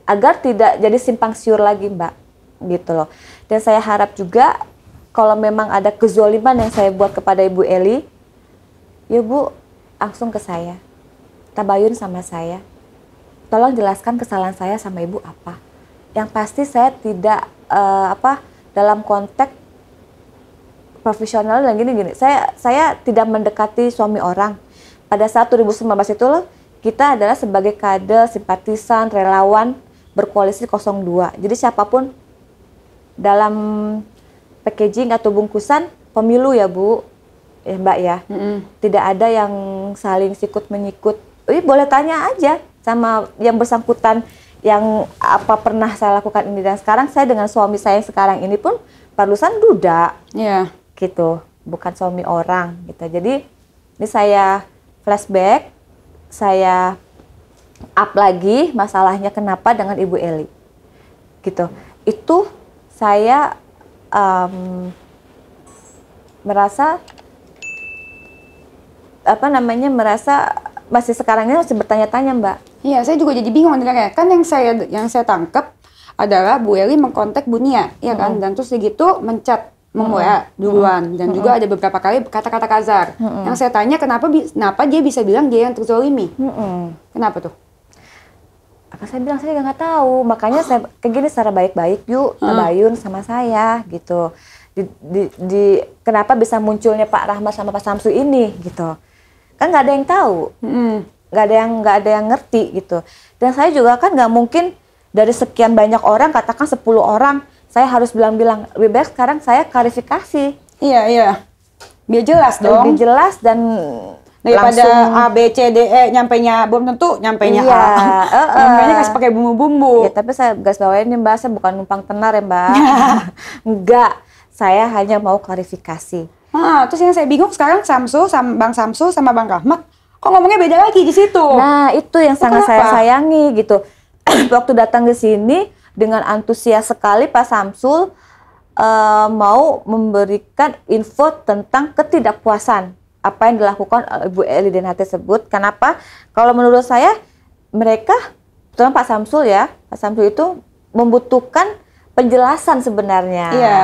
agar tidak jadi simpang siur lagi, Mbak, gitu loh. Dan saya harap juga kalau memang ada kezoliman yang saya buat kepada Ibu Eli, ya Bu, langsung ke saya, tabayun sama saya, tolong jelaskan kesalahan saya sama Ibu apa. Yang pasti saya tidak dalam konteks profesional dan gini. Saya tidak mendekati suami orang. Pada saat 2019 itu loh, kita adalah sebagai kader, simpatisan, relawan berkoalisi 02. Jadi siapapun dalam packaging atau bungkusan pemilu ya Bu, ya Mbak ya. Tidak ada yang saling sikut menyikut. Boleh tanya aja sama yang bersangkutan yang apa pernah saya lakukan ini, dan sekarang saya dengan suami saya yang sekarang ini pun barusan duda. Iya. Gitu, bukan suami orang gitu. Jadi ini saya flashback, saya up lagi masalahnya kenapa dengan Ibu Eli. Gitu. Itu saya merasa masih sekarang ini masih bertanya-tanya, Mbak. Iya, saya juga jadi bingung dengarnya. Kan yang saya tangkap adalah Bu Eli mengkontak Bu Nia, ya kan? Dan terus segitu menchat WA duluan, dan juga ada beberapa kali kata-kata kasar. Yang saya tanya kenapa dia bisa bilang dia yang terzolimi? Kenapa tuh? Apa saya bilang, saya nggak tahu. Makanya saya kayak gini secara baik-baik, yuk tabayun sama saya gitu. Kenapa bisa munculnya Pak Rahmat sama Pak Samsu ini gitu? Kan nggak ada yang tahu, nggak ada yang ngerti gitu. Dan saya juga kan nggak mungkin dari sekian banyak orang, katakan 10 orang, saya harus bilang-bilang. Lebih baik sekarang saya klarifikasi. Iya. Biar jelas dong. Lebih jelas dan daripada langsung A, B, C, D, E nyampenya belum tentu nyampenya A. Nyampenya kasih pakai bumbu-bumbu. Ya, tapi saya garis bawain nih Mbak, saya bukan numpang tenar ya Mbak. Enggak, saya hanya mau klarifikasi. Terus yang saya bingung sekarang Bang Samsu sama Bang Rahmat, kok ngomongnya beda lagi di situ? Nah, itu yang sangat saya sayangi gitu. Waktu datang ke sini dengan antusias sekali Pak Samsul mau memberikan info tentang ketidakpuasan apa yang dilakukan Ibu Eli Denhar tersebut. Kenapa? Kalau menurut saya mereka, terutama Pak Samsul ya, Pak Samsul itu membutuhkan penjelasan sebenarnya. Iya.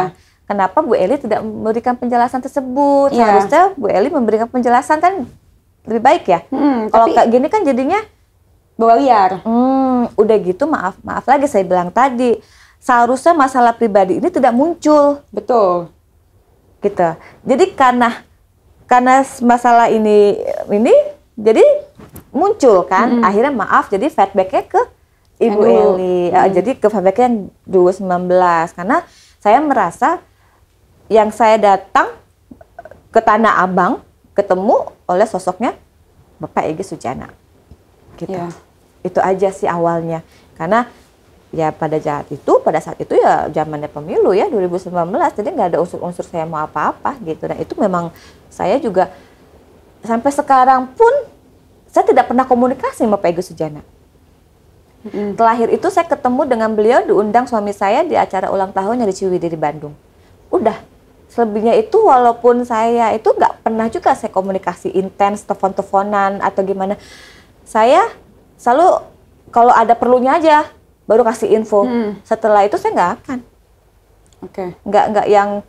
Kenapa Bu Eli tidak memberikan penjelasan tersebut? Iya. Seharusnya Bu Eli memberikan penjelasan kan lebih baik ya. Kalau kayak gini kan jadinya bawa liar. Udah gitu maaf lagi saya bilang tadi, seharusnya masalah pribadi ini tidak muncul. Betul. Gitu. Jadi karena masalah ini jadi muncul kan. Akhirnya maaf, jadi feedbacknya ke Ibu Eli. Jadi ke feedbacknya yang 2019. Karena saya merasa yang saya datang ke Tanah Abang ketemu oleh sosoknya Bapak Egy Sujana. Gitu. Ya. Itu aja sih awalnya. Karena ya pada saat itu ya zamannya pemilu ya 2019, jadi nggak ada unsur-unsur saya mau apa-apa gitu. Dan itu memang saya juga sampai sekarang pun saya tidak pernah komunikasi sama Pak Egy Sujana. Terakhir itu saya ketemu dengan beliau diundang suami saya di acara ulang tahunnya di Ciwidey di Bandung. Udah. Selebihnya itu walaupun saya itu nggak pernah juga saya komunikasi intens, telepon-teleponan atau gimana. Saya selalu kalau ada perlunya aja baru kasih info. Setelah itu saya nggak akan. Nggak yang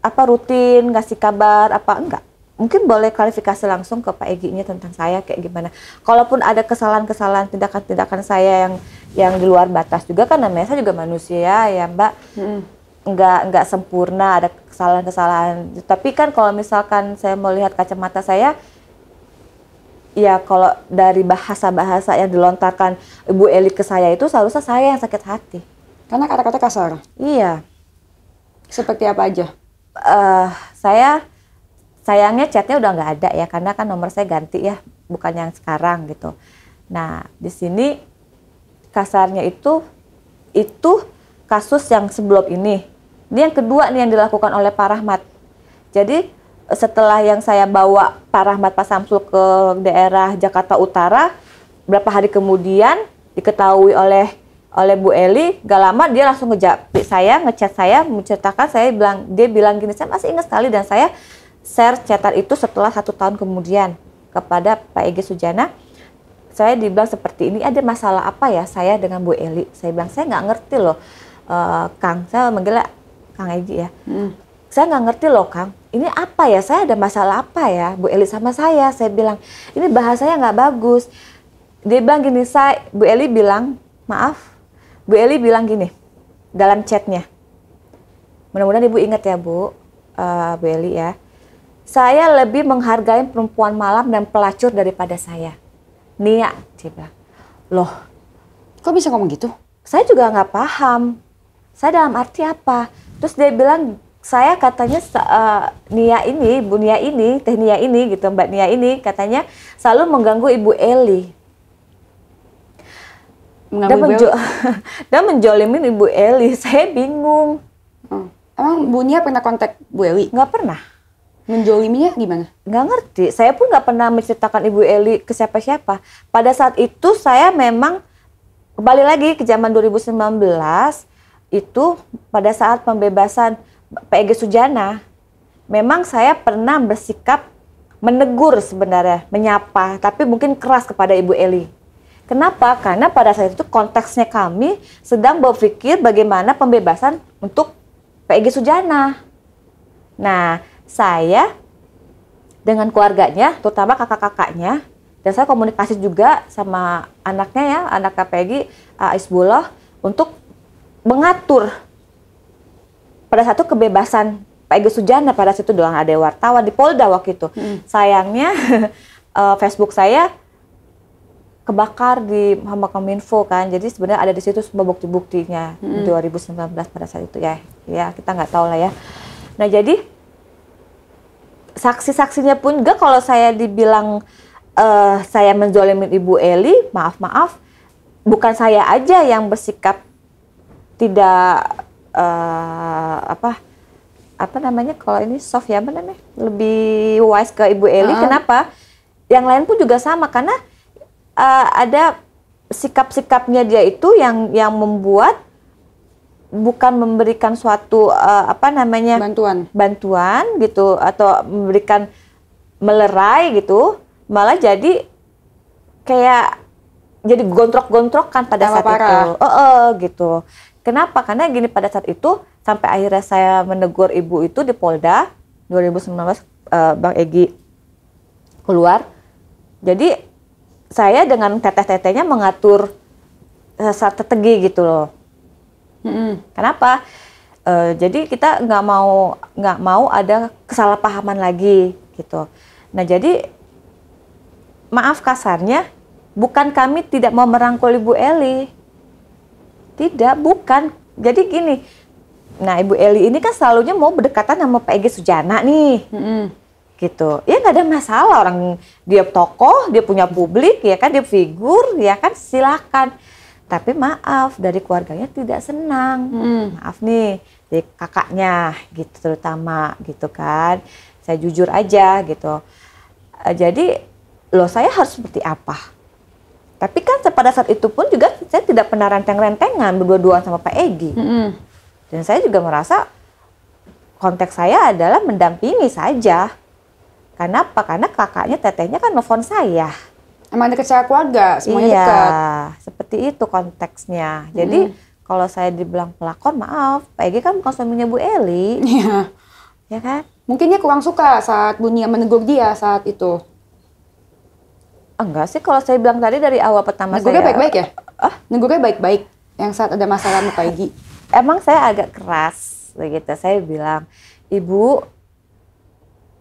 apa rutin ngasih kabar apa enggak. Mungkin boleh klarifikasi langsung ke Pak Egy-nya tentang saya kayak gimana. Kalaupun ada kesalahan-kesalahan tindakan-tindakan saya yang di luar batas juga kan namanya saya juga manusia ya Mbak. Nggak sempurna, ada kesalahan-kesalahan. Tapi kan kalau misalkan saya mau lihat kacamata saya, ya kalau dari bahasa-bahasa yang dilontarkan Ibu Eli ke saya itu seharusnya saya yang sakit hati. Karena kata-kata kasar? Iya. Seperti apa aja? Sayangnya chatnya udah nggak ada ya, karena kan nomor saya ganti ya, bukan yang sekarang gitu. Nah, di sini kasarnya itu kasus yang sebelum ini. Ini yang kedua nih yang dilakukan oleh Pak Rahmat. Jadi setelah yang saya bawa Pak Rahmat Pak Samsul ke daerah Jakarta Utara, berapa hari kemudian diketahui oleh Bu Eli, gak lama dia langsung ngejapri saya, ngechat saya, menceritakan dia bilang gini, saya masih ingat sekali dan saya share chatan itu setelah 1 tahun kemudian kepada Pak Egy Sujana. Saya dibilang seperti ini, ada masalah apa ya saya dengan Bu Eli? Saya bilang, saya nggak ngerti loh, Kang. Saya manggilnya Kang Egy ya. Saya nggak ngerti loh Kang, ini apa ya, saya ada masalah apa ya Bu Eli sama saya. Saya bilang, ini bahasanya nggak bagus. Dia bilang gini, Bu Eli bilang, maaf, Bu Eli bilang gini, dalam chatnya. Mudah-mudahan Ibu ingat ya Bu Eli ya. Saya lebih menghargai perempuan malam dan pelacur daripada saya. Nia, dia bilang. Loh, kok bisa ngomong gitu? Saya juga nggak paham. Saya dalam arti apa? Terus dia bilang, saya katanya Nia ini, Bu Nia ini, Teh Nia ini gitu, Mbak Nia ini katanya selalu mengganggu Ibu Eli. Dan menjolimin Ibu Eli. Saya bingung. Emang Bu Nia pernah kontak Bu Eli? Nggak pernah. Menjoliminya gimana? Nggak ngerti. Saya pun nggak pernah menceritakan Ibu Eli ke siapa-siapa. Pada saat itu saya memang kembali lagi ke zaman 2019 itu pada saat pembebasan Pak Egy Sujana, memang saya pernah bersikap menegur sebenarnya, menyapa, tapi mungkin keras kepada Ibu Eli. Kenapa? Karena pada saat itu konteksnya kami sedang berpikir bagaimana pembebasan untuk Pak Egy Sujana. Nah, saya dengan keluarganya, terutama kakak-kakaknya, dan saya komunikasi juga sama anaknya ya, anak Pak Egy, Isbullah, untuk mengatur pada satu kebebasan Pak Egy Sujana. Pada situ doang ada wartawan di Polda waktu itu. Sayangnya Facebook saya kebakar di Kominfo kan, jadi sebenarnya ada di situ semua bukti-buktinya 2019 pada saat itu ya kita nggak tahu lah ya. Nah jadi saksi-saksinya pun juga kalau saya dibilang saya menzolimin Ibu Eli, maaf bukan saya aja yang bersikap tidak apa namanya kalau ini soft ya, apa namanya, lebih wise ke Ibu Eli. Kenapa? Yang lain pun juga sama, karena ada sikap-sikapnya dia itu yang membuat bukan memberikan suatu bantuan gitu atau memberikan melerai gitu, malah jadi kayak jadi gontrok-gontrokan pada saat itu. Gitu. Kenapa? Karena gini, pada saat itu sampai akhirnya saya menegur ibu itu di Polda 2019, Bang Egy keluar. Jadi saya dengan teteh-tetehnya mengatur strategi gitu loh. Kenapa? Jadi kita nggak mau ada kesalahpahaman lagi gitu. Nah jadi maaf kasarnya, bukan kami tidak mau merangkul Ibu Eli. Tidak, bukan. Jadi gini, nah Ibu Eli ini kan selalunya mau berdekatan sama Pak Egy Sujana nih. Gitu. Ya nggak ada masalah, orang dia tokoh, dia punya publik, ya kan, dia figur, ya kan, silakan. Tapi maaf, dari keluarganya tidak senang. Maaf nih, dari kakaknya gitu terutama gitu kan. Saya jujur aja gitu. Jadi, loh saya harus seperti apa? Tapi kan pada saat itu pun juga saya tidak pernah renteng-rentengan berdua-duaan sama Pak Egy. Dan saya juga merasa konteks saya adalah mendampingi saja. Kenapa? Karena kakaknya, tetehnya kan nelfon saya. Emang dekat secara keluarga, semuanya iya, dekat. Seperti itu konteksnya. Jadi kalau saya dibilang pelakor, maaf, Pak Egi kan bukan suaminya Bu Eli. Iya. Ya kan? Mungkin dia kurang suka saat Bunia menegur dia saat itu. Enggak sih, kalau saya bilang tadi dari awal pertama Negurnya saya... baik-baik ya? Negurnya baik-baik. Yang saat ada masalah sama Pak Egi. Emang saya agak keras, begitu. Saya bilang, Ibu,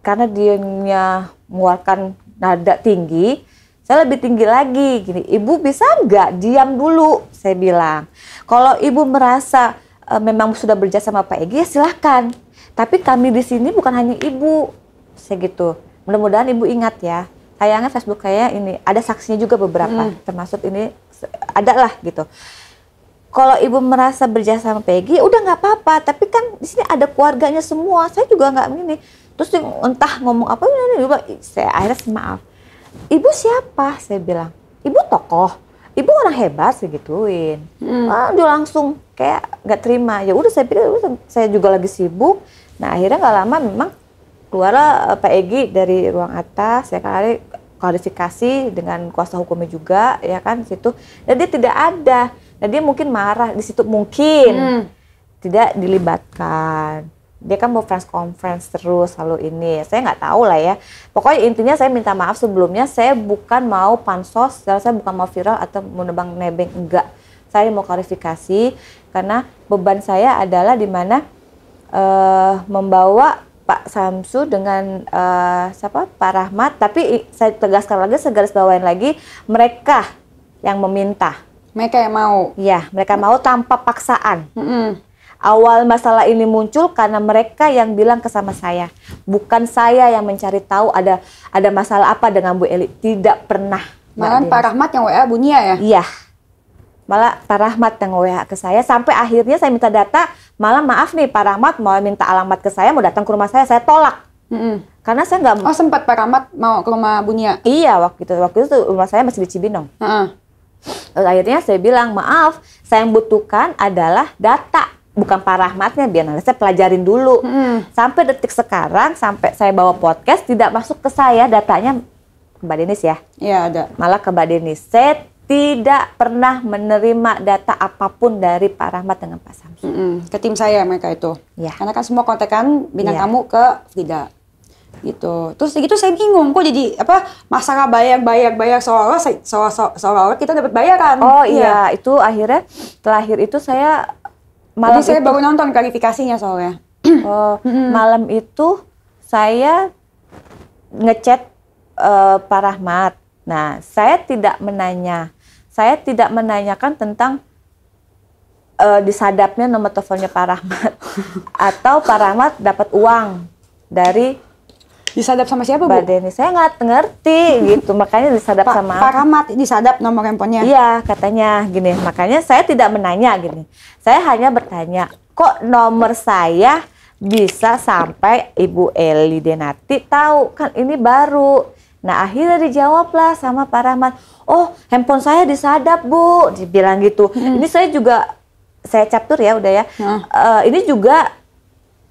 karena dia mengeluarkan nada tinggi, saya lebih tinggi lagi. Gini, Ibu bisa nggak diam dulu? Saya bilang. Kalau Ibu merasa memang sudah berjasa sama Pak Egi, ya silahkan. Tapi kami di sini bukan hanya Ibu, saya gitu. Mudah-mudahan Ibu ingat ya. Sayangnya Facebook saya ini ada saksinya juga beberapa, termasuk ini ada lah gitu. Kalau Ibu merasa berjasa sama Peggy, udah nggak apa-apa. Tapi kan di sini ada keluarganya semua. Saya juga nggak gini. Terus entah ngomong apa, saya akhirnya maaf. Ibu siapa? Saya bilang. Ibu tokoh. Ibu orang hebat, segituin. Dia langsung kayak nggak terima. Ya udah saya pikir, saya juga lagi sibuk. Nah akhirnya nggak lama memang keluarlah Pak Egi dari ruang atas. Saya kali klarifikasi dengan kuasa hukumnya juga, ya kan di situ. Dan dia tidak ada. Dan dia mungkin marah di situ, mungkin tidak dilibatkan. Dia kan mau press conference terus selalu ini. Saya nggak tahu lah ya. Pokoknya intinya saya minta maaf sebelumnya. Saya bukan mau pansos, dan saya bukan mau viral atau mau nebang-nebeng, enggak. Saya mau klarifikasi karena beban saya adalah di mana membawa Pak Samsu dengan Pak Rahmat. Tapi saya tegaskan lagi, segaris bawain lagi, mereka yang meminta. Mereka yang mau? Ya, mereka mau tanpa paksaan. Awal masalah ini muncul karena mereka yang bilang ke sama saya. Bukan saya yang mencari tahu ada masalah apa dengan Bu Eli. Tidak pernah. Malah Pak Rahmat yang WA Bunia ya? Iya. Malah Pak Rahmat yang WA ke saya. Sampai akhirnya saya minta data. Malah maaf nih Pak Rahmat mau minta alamat ke saya. Mau datang ke rumah saya tolak. Karena saya nggak... Oh sempat Pak Rahmat mau ke rumah Bunia? Iya waktu itu rumah saya masih di Cibinong. Akhirnya saya bilang, maaf, saya yang butuhkan adalah data, bukan Pak Rahmatnya, biar nanti saya pelajarin dulu. Sampai detik sekarang, sampai saya bawa podcast, tidak masuk ke saya datanya ke Mbak Denis ya. Iya ada. Malah ke Mbak Denis. Saya tidak pernah menerima data apapun dari Pak Rahmat dengan Pak Samsu. Ke tim saya mereka itu. Ya. Karena kan semua kontekan bintang tamu ke Frida. Gitu. Terus gitu saya bingung kok jadi masalah bayar seolah-olah kita dapat bayaran. Oh iya, itu akhirnya terakhir itu saya malam saya baru nonton klarifikasinya soalnya. Malam itu saya ngechat Pak Rahmat. Nah, saya tidak menanyakan tentang disadapnya nomor teleponnya Pak Rahmat atau Pak Rahmat dapat uang dari disadap sama siapa, Bu? Mbak Denis. Saya nggak ngerti gitu, makanya disadap sama Pak Rahmat disadap nomor handphonenya. Iya, katanya gini. Makanya saya tidak menanya gini. Saya hanya bertanya, kok nomor saya bisa sampai Ibu Eli Denati tahu? Kan ini baru. Nah, akhirnya dijawablah sama Pak Rahmat. Oh, handphone saya disadap, Bu. Dibilang gitu. Ini saya juga, saya captur ya, udah ya. Ini juga,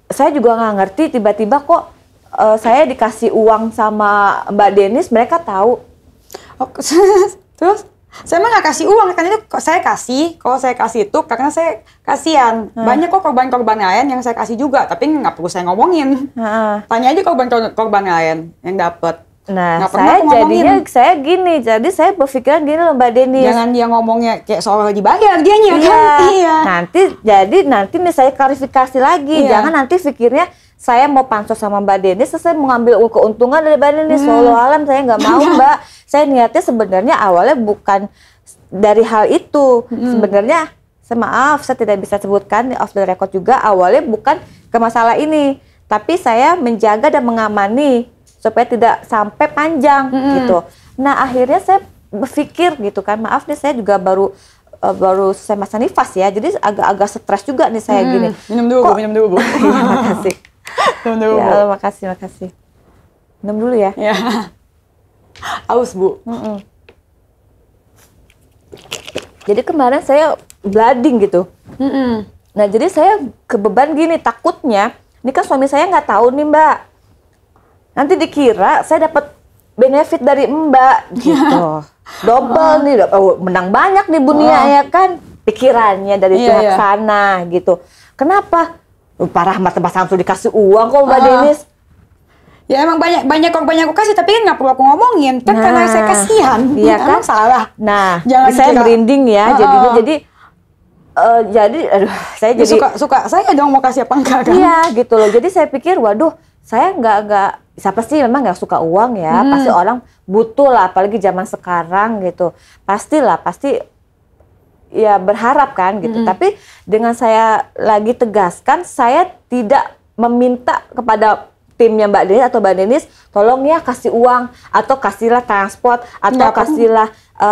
saya juga nggak ngerti tiba-tiba kok saya dikasih uang sama Mbak Denis, mereka tahu. Oh, terus saya mah nggak kasih uang, kan itu saya kasih. Kalau saya kasih itu karena saya kasihan. Banyak kok korban-korban lain yang saya kasih juga, tapi nggak perlu saya ngomongin. Tanya aja korban lain yang dapat. Nah, saya jadinya saya gini, jadi saya berpikiran gini loh Mbak Denis. Jangan dia ngomongnya kayak soal dibayar dianya iya. kan. Iya. Nanti nih saya klarifikasi lagi. Jangan nanti pikirnya saya mau pansos sama Mbak Denis, saya mau ngambil keuntungan dari Mbak Denis. Wallahualam saya nggak mau Mbak. Saya niatnya sebenarnya awalnya bukan dari hal itu. Sebenarnya, maaf saya tidak bisa sebutkan off the record juga, awalnya bukan ke masalah ini. Tapi saya menjaga dan mengamani supaya tidak sampai panjang gitu. Nah akhirnya saya berpikir gitu kan, maaf nih saya juga baru selesai masa nifas ya, jadi agak-agak stres juga nih saya gini. Minum dulu Bu. Makasih. Ya, makasih. Minum dulu ya. Ya. Aus Bu. Jadi kemarin saya blooding gitu. Nah jadi saya kebeban gini, takutnya ini kan suami saya nggak tahu nih Mbak. Nanti dikira saya dapat benefit dari Mbak gitu. Double nih, menang banyak nih Bunia ya kan. Pikirannya dari pihak sana gitu. Kenapa? Pak Rahmat Pak Samsul dikasih uang kok Mbak Denis. Ya emang banyak korban yang aku kasih, tapi kan nggak perlu aku ngomongin. Kan karena saya kasihan. Iya kan? Salah. Nah, Jangan saya dikira. merinding ya jadinya. Jadi aduh, saya Ya, jadi suka saya dong mau kasih apa enggak kan? iya gitu loh. Jadi saya pikir, waduh, saya nggak siapa sih memang nggak suka uang ya. Pasti orang butuh lah, apalagi zaman sekarang gitu. Pasti ya berharap kan gitu. Tapi dengan saya lagi tegaskan, saya tidak meminta kepada timnya Mbak Denis atau Mbak Denis, tolong ya kasih uang atau kasihlah transport atau Nggak kasihlah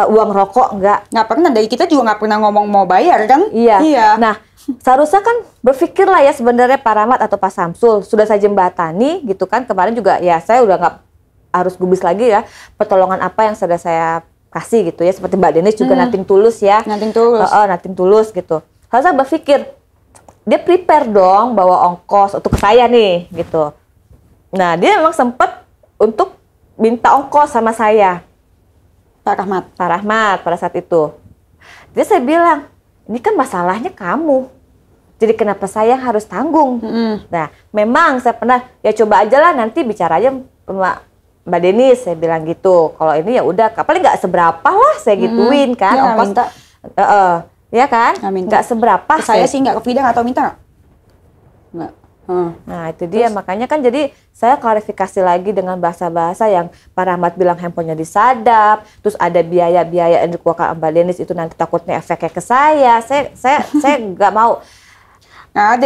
uang rokok, enggak. Nggak pernah, dari kita juga nggak pernah ngomong mau bayar kan? Iya. Nah, seharusnya kan berpikirlah ya sebenarnya Pak Rahmat atau Pak Samsul sudah saya jembatani gitu kan. Kemarin juga ya saya udah nggak harus gubris lagi ya pertolongan apa yang sudah saya kasih gitu ya. Seperti Mbak Denis juga nothing tulus ya. Nothing tulus. Nothing tulus gitu. Harusnya berpikir dia prepare dong bawa ongkos untuk saya nih gitu. Nah, dia memang sempat untuk minta ongkos sama saya. Pak Rahmat pada saat itu. Jadi saya bilang, ini kan masalahnya kamu. Jadi kenapa saya harus tanggung? Nah, memang saya pernah, ya coba aja lah nanti bicara aja sama Mbak Denis, saya bilang gitu. Kalau ini ya udah, paling nggak seberapa lah saya gituin kan. Ya, ongkos, minta. Ya kan? Nggak seberapa. Ke saya sih nggak, ke Frida nggak tahu minta nggak? Nah itu dia, makanya kan jadi saya klarifikasi lagi dengan bahasa-bahasa yang Pak Rahmat bilang handphonenya disadap, terus ada biaya-biaya yang dikeluarkan Mbak Denis itu nanti takutnya efeknya ke saya nggak mau. Nah, ada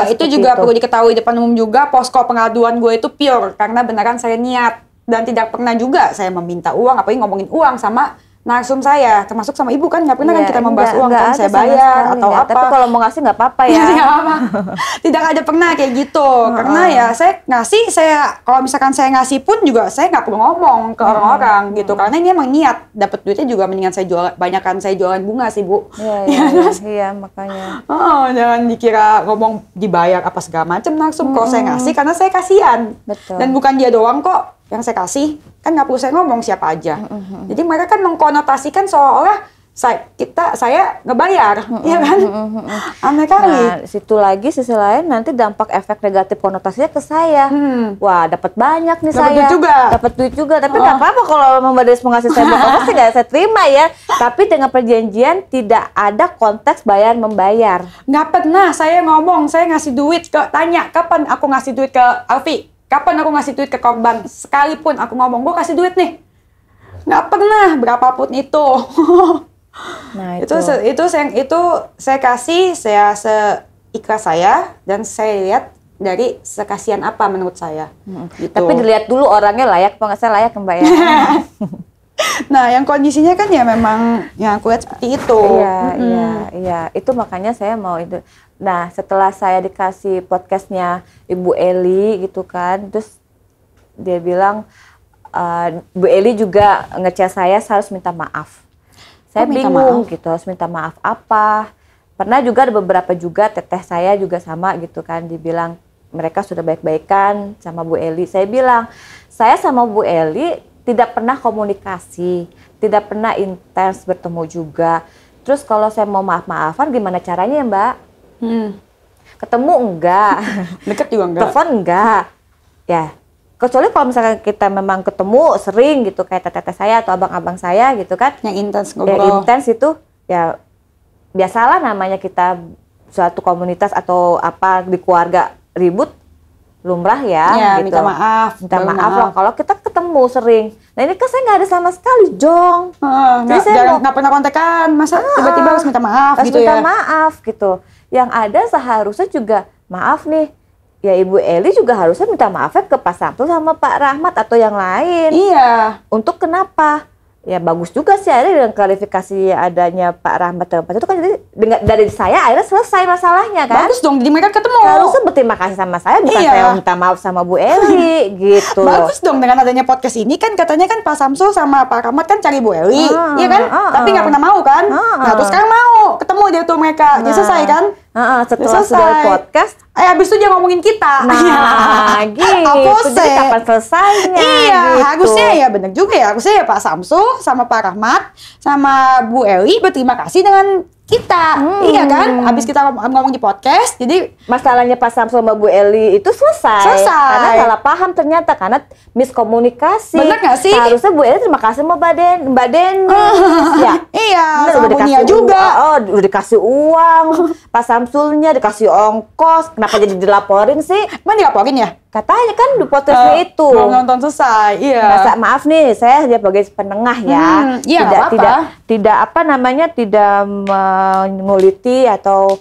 itu juga perlu diketahui depan umum juga, posko pengaduan gue itu pure karena beneran saya niat dan tidak pernah juga saya meminta uang, apalagi ngomongin uang sama narsum saya, termasuk sama ibu kan nggak pernah kan kita membahas uang kan saya bayar atau apa. Tapi kalau mau ngasih nggak apa-apa ya. Nggak apa. Tidak ada pernah kayak gitu. Karena ya saya ngasih, kalau misalkan saya ngasih pun juga saya nggak perlu ngomong ke orang-orang gitu. Karena ini emang niat dapat duitnya juga mendingan saya banyakkan saya jualan bunga sih Bu. Iya makanya. Jangan dikira ngomong dibayar apa segala macam langsung. Kalau saya ngasih karena saya kasihan. Betul. Dan bukan dia doang kok yang saya kasih, kan nggak perlu saya ngomong siapa aja. Jadi mereka kan mengkonotasikan seolah-olah saya ngebayar, ya kan? Aneh kali. Nah, sisi lain nanti dampak efek negatif konotasinya ke saya. Wah, dapat banyak nih saya. Dapat duit juga. Tapi nggak apa-apa kalau Mbak Denis mau ngasih saya berapa sih nggak saya terima ya. Tapi dengan perjanjian tidak ada konteks bayar membayar. Nggak pernah saya ngomong, saya ngasih duit tanya kapan aku ngasih duit ke Alfi. Kapan aku ngasih duit ke korban? Sekalipun aku ngomong, gue kasih duit nih. Nggak pernah, berapapun itu. Nah, itu saya kasih, saya seikhlas saya, dan saya lihat dari sekasian apa menurut saya. Gitu. Tapi dilihat dulu orangnya layak apa nggak, saya layak Mbak ya. Nah, yang kondisinya kan ya memang yang aku lihat seperti itu. Iya. Itu makanya saya mau itu. Nah, setelah saya dikasih podcastnya Ibu Eli gitu kan, terus dia bilang, Bu Eli juga ngechat saya harus minta maaf. Saya bingung gitu, harus minta maaf apa. Pernah juga ada beberapa juga, teteh saya juga sama gitu kan, dibilang mereka sudah baik-baikan sama Bu Eli. Saya bilang, saya sama Bu Eli tidak pernah komunikasi, tidak pernah intens bertemu juga. Terus kalau saya mau maaf-maafan gimana caranya ya Mbak? Ketemu enggak? Deket juga enggak? Telepon enggak? Ya, kecuali kalau misalkan kita memang ketemu sering gitu, kayak teteh saya atau abang-abang saya gitu kan. Yang intens ngobrol. Yang intens itu, ya biasalah namanya kita suatu komunitas atau apa di keluarga ribut, lumrah ya gitu. Minta maaf. Minta maaf loh kalau kita ketemu sering. Nah ini kan saya nggak ada sama sekali, Jong. Jadi saya nggak pernah kontekan, masa tiba-tiba harus minta maaf gitu ya? Harus minta maaf gitu. Yang ada seharusnya juga, maaf nih, ya Ibu Eli juga harusnya minta maafnya ke Pak Samsul sama Pak Rahmat atau yang lain. Iya. Untuk kenapa? Ya bagus juga sih ada dengan klarifikasi adanya Pak Rahmat dan Pak itu kan, jadi dari saya akhirnya selesai masalahnya kan. Bagus dong, jadi mereka ketemu. Harusnya berterima kasih sama saya, bukan saya minta maaf sama Bu Eli gitu. Bagus dong dengan adanya podcast ini kan, katanya kan Pak Samsul sama Pak Rahmat kan cari Bu Eli, iya kan? Tapi nggak pernah mau kan? Nah terus sekarang mau ketemu dia tuh mereka, jadi selesai kan? Setelah sudah podcast, habis itu dia ngomongin kita. nah gitu. Jadi kapan selesainya? Iya, gitu. harusnya ya benar juga ya. Harusnya ya Pak Samsul sama Pak Rahmat sama Bu Eli berterima kasih dengan kita. Iya kan? Habis kita ngomong di podcast, jadi masalahnya Pak Samsul sama Bu Eli itu selesai. Karena salah paham ternyata, karena miskomunikasi. Bener nggak sih? Harusnya Bu Eli terima kasih sama Mbak Denis. Ya. Iya, Bener, sama Bu Nia juga. Udah dikasih uang, Pak Samsulnya dikasih ongkos. Kenapa jadi dilaporin sih? Emang dilaporin ya? Katanya kan di podcastnya itu. Belum nonton selesai, iya. Maaf nih, saya sebagai penengah ya. Iya, tidak apa namanya, tidak menguliti atau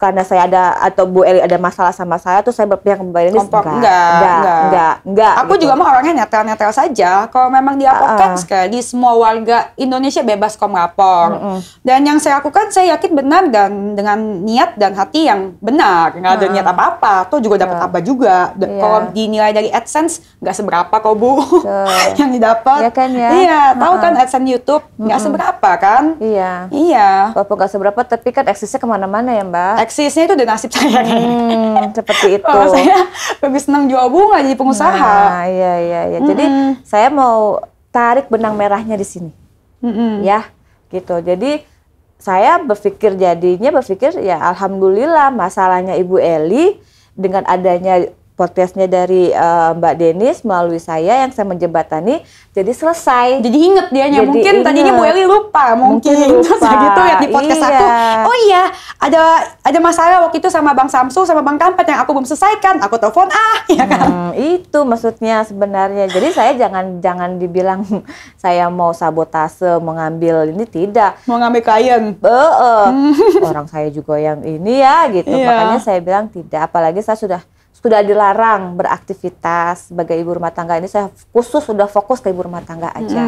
karena saya ada atau Bu Eli ada masalah sama saya, tuh saya berpihak ke Mbak Denis. Enggak. Aku gitu. juga mah orangnya netral saja. Kalau memang dilaporkan sekali, semua warga Indonesia bebas kok melapor. Dan yang saya lakukan, saya yakin benar dan dengan niat dan hati yang benar. Nggak ada niat apa-apa. Tuh juga dapat apa juga. Kalau dinilai dari AdSense, nggak seberapa kok Bu. Yang didapat. Ya kan ya? Iya, tahu kan AdSense YouTube nggak seberapa kan? Iya. Walaupun nggak seberapa, tapi kan eksisnya kemana-mana ya Mbak. Eksisnya itu udah nasib saya kayaknya. Seperti itu. Saya lebih senang jual bunga jadi pengusaha. Nah, iya. Jadi saya mau tarik benang merahnya di sini. Ya, gitu. Jadi saya berpikir ya alhamdulillah masalahnya Ibu Eli dengan adanya podcastnya dari Mbak Denis melalui saya yang saya menjembatani jadi selesai. Jadi inget dianya. Mungkin tadinya Bu Eli lupa. Mungkin terus gitu ya di podcast aku. Oh iya, ada masalah waktu itu sama Bang Samsul sama Bang Kampet yang aku belum selesaikan. Aku telepon ya kan. Itu maksudnya sebenarnya. Jadi saya jangan dibilang saya mau sabotase, mengambil ini, tidak. Mau ngambil klien. Orang saya juga yang ini ya gitu. Makanya saya bilang tidak. Apalagi saya sudah dilarang beraktivitas sebagai ibu rumah tangga. Ini saya sudah fokus ke ibu rumah tangga aja.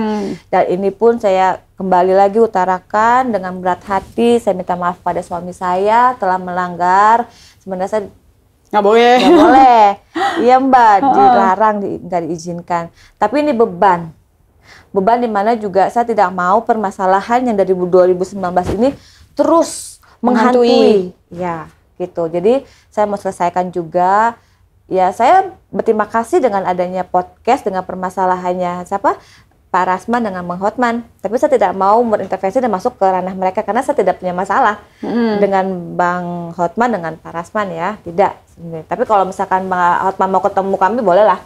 Dan ini pun saya kembali lagi utarakan dengan berat hati. Saya minta maaf pada suami saya telah melanggar. Sebenarnya saya nggak boleh. Iya Mbak, dilarang, nggak diizinkan. Tapi ini beban dimana juga saya tidak mau permasalahan yang dari 2019 ini terus menghantui. Ya. Gitu. Jadi saya mau selesaikan juga. Ya saya berterima kasih dengan adanya podcast dengan permasalahannya Pak Rasman dengan Bang Hotman. Tapi saya tidak mau berintervensi dan masuk ke ranah mereka karena saya tidak punya masalah dengan Bang Hotman dengan Pak Rasman ya. Tidak. Tapi kalau misalkan Bang Hotman mau ketemu kami boleh lah.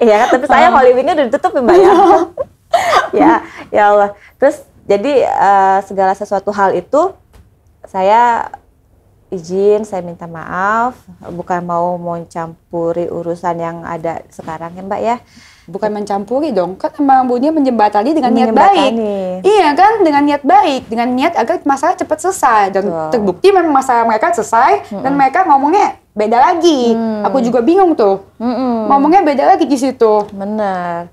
Iya kan. Tapi saya Holy Wing-nya udah ditutup ya Mbak ya. Ya Allah. Terus jadi segala sesuatu hal itu saya izin, saya minta maaf, bukan mau mencampuri urusan yang ada sekarang ya Mbak ya. Bukan mencampuri dong, kan Bang Bunya menjembatani dengan niat baik. Iya kan, dengan niat baik, dengan niat agar masalah cepat selesai. Dan terbukti memang masalah mereka selesai, dan mereka ngomongnya beda lagi. Aku juga bingung tuh, ngomongnya beda lagi di situ. Benar.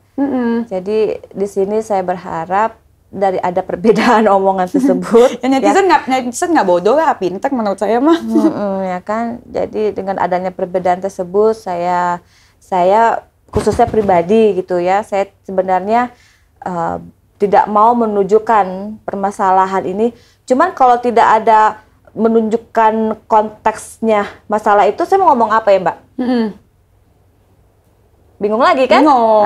Jadi di sini saya berharap dari ada perbedaan omongan tersebut. Netizen nggak bodoh lah, pintar menurut saya mah. Ya kan, jadi dengan adanya perbedaan tersebut saya khususnya pribadi gitu ya, saya sebenarnya tidak mau menunjukkan permasalahan ini. Cuman kalau tidak ada menunjukkan konteksnya masalah itu, saya mau ngomong apa ya Mbak? Bingung lagi kan? Bingung.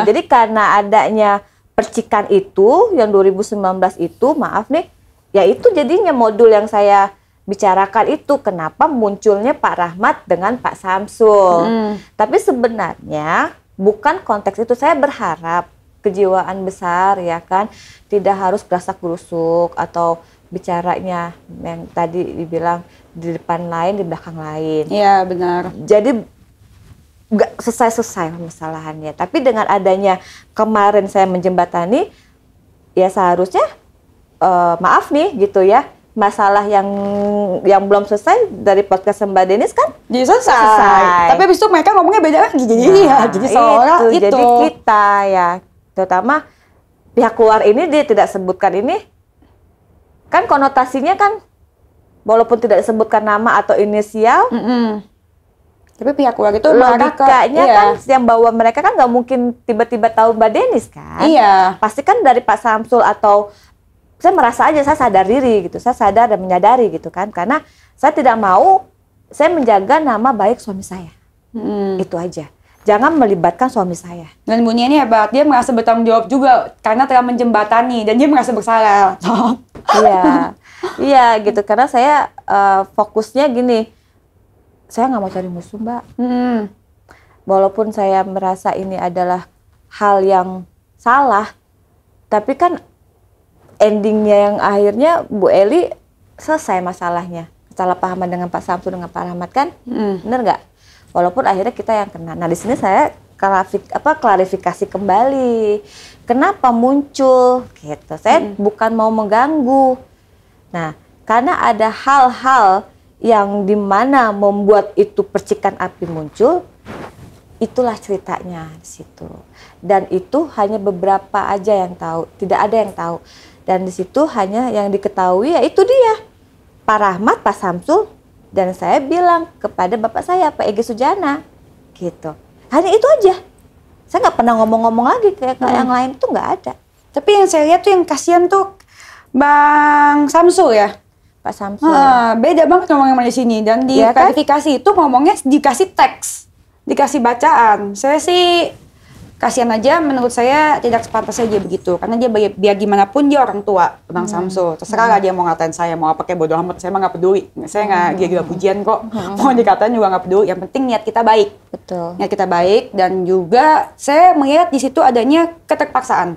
Jadi karena adanya percikan itu yang 2019 itu, maaf nih, ya itu jadinya modul yang saya bicarakan itu kenapa munculnya Pak Rahmat dengan Pak Samsul. Tapi sebenarnya bukan konteks itu. Saya berharap kejiwaan besar ya kan, tidak harus gerasak-gerusuk atau bicaranya yang tadi dibilang di depan lain, di belakang lain. Iya benar. Jadi nggak selesai masalahannya. Tapi dengan adanya kemarin saya menjembatani, ya seharusnya maaf nih gitu ya, masalah yang belum selesai dari podcast Mbak Denis kan jadi selesai. Tapi habis itu mereka ngomongnya beda lagi. Jadi seolah itu. Jadi kita ya, terutama pihak luar ini dia tidak sebutkan ini, kan konotasinya kan walaupun tidak disebutkan nama atau inisial. Tapi pihak keluarga itu logikanya kan yang bawa mereka kan nggak mungkin tiba-tiba tahu Mbak Denis kan? Iya. Pasti kan dari Pak Samsul atau saya merasa aja saya sadar diri gitu, saya sadar dan menyadari gitu kan, karena saya tidak mau saya menjaga nama baik suami saya. Itu aja. Jangan melibatkan suami saya. Dan Bu Nia ini hebat, dia merasa bertanggung jawab juga karena telah menjembatani dan dia merasa bersalah. Iya, iya gitu. Karena saya fokusnya gini, saya nggak mau cari musuh, Mbak. Walaupun saya merasa ini adalah hal yang salah, tapi kan endingnya yang akhirnya Bu Eli selesai masalahnya. Kesalahpahaman dengan Pak Samsul dengan Pak Rahmat kan, bener nggak? Walaupun akhirnya kita yang kena. Nah di sini saya klarifikasi kembali. Kenapa muncul? Gitu. Saya bukan mau mengganggu. Nah karena ada hal-hal yang dimana membuat itu percikan api muncul, itulah ceritanya di situ. Dan itu hanya beberapa aja yang tahu, tidak ada yang tahu. Dan di situ hanya yang diketahui ya itu dia, Pak Rahmat, Pak Samsul. Dan saya bilang kepada bapak saya, Pak Egy Sujana, gitu. Hanya itu aja. Saya nggak pernah ngomong-ngomong lagi kayak yang lain itu nggak ada. Tapi yang saya lihat tuh yang kasihan tuh Bang Samsul ya. Pak Samsul. Beda banget ngomongnya di sini. Dan di klarifikasi itu ngomongnya dikasih teks, dikasih bacaan. Saya sih kasihan aja, menurut saya tidak sepantasnya dia begitu. Karena dia biar gimana pun dia orang tua, Bang Samsul. Terserah lah dia mau ngatain saya, mau apa kayak bodo amat, saya mah nggak peduli. Saya nggak gila pujian kok. Mau dikatain juga nggak peduli. Yang penting niat kita baik. Betul. Niat kita baik, dan juga saya melihat di situ adanya keterpaksaan.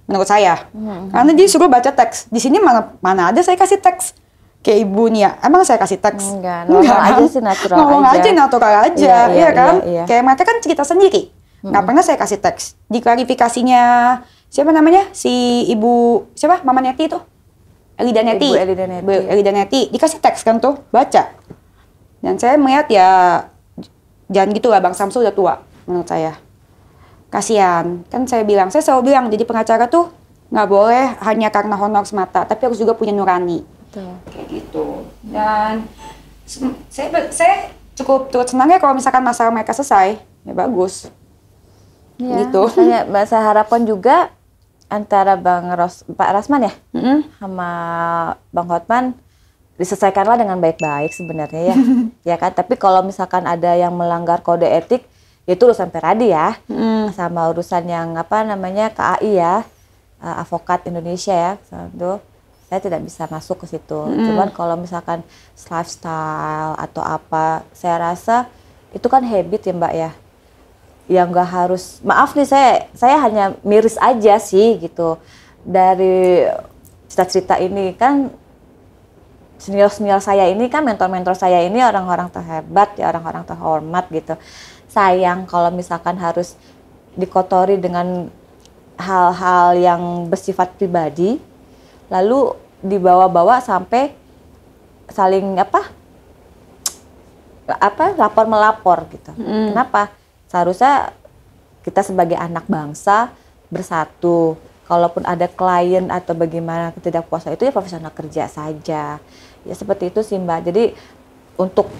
Menurut saya. Karena dia suruh baca teks. Di sini mana ada saya kasih teks. Kayak Ibu Nia, emang saya kasih teks? Enggak, ngomong aja sih natural ngomong aja. Natural aja, iya kan? Iya. Kayak mereka kan cerita sendiri. Nggak pernah saya kasih teks. Di klarifikasinya, siapa namanya? Si Ibu, siapa? Mama Neti itu? Elida Neti. Ibu Elida Neti. Elida Neti. Dikasih teks kan tuh, baca. Dan saya melihat ya, jangan gitu lah, Bang Samsul udah tua, menurut saya. Kasihan. Kan saya selalu bilang, jadi pengacara tuh nggak boleh hanya karena honor semata, tapi harus juga punya nurani. Betul. Kayak gitu. Dan saya cukup turut senangnya kalau misalkan masalah mereka selesai, ya bagus. Ya, gitu. Makanya saya harapkan juga antara Pak Rasman ya, sama Bang Hotman diselesaikanlah dengan baik-baik sebenarnya ya, ya kan. Tapi kalau misalkan ada yang melanggar kode etik, itu urusan Peradi ya, sama urusan yang apa namanya KAI ya, Advokat Indonesia ya, itu saya tidak bisa masuk ke situ. Cuman kalau misalkan lifestyle atau apa, saya rasa itu kan habit ya Mbak ya. Yang nggak harus, maaf nih saya hanya miris aja sih gitu dari cerita-cerita ini kan, senior-senior saya ini kan, mentor-mentor saya ini orang-orang terhebat ya, orang-orang terhormat gitu. Sayang kalau misalkan harus dikotori dengan hal-hal yang bersifat pribadi, lalu dibawa-bawa sampai saling lapor melapor gitu. Kenapa? Seharusnya kita sebagai anak bangsa bersatu. Kalaupun ada klien atau bagaimana ketidakpuasan itu ya profesional kerja saja. Ya seperti itu sih Mbak. Jadi untuk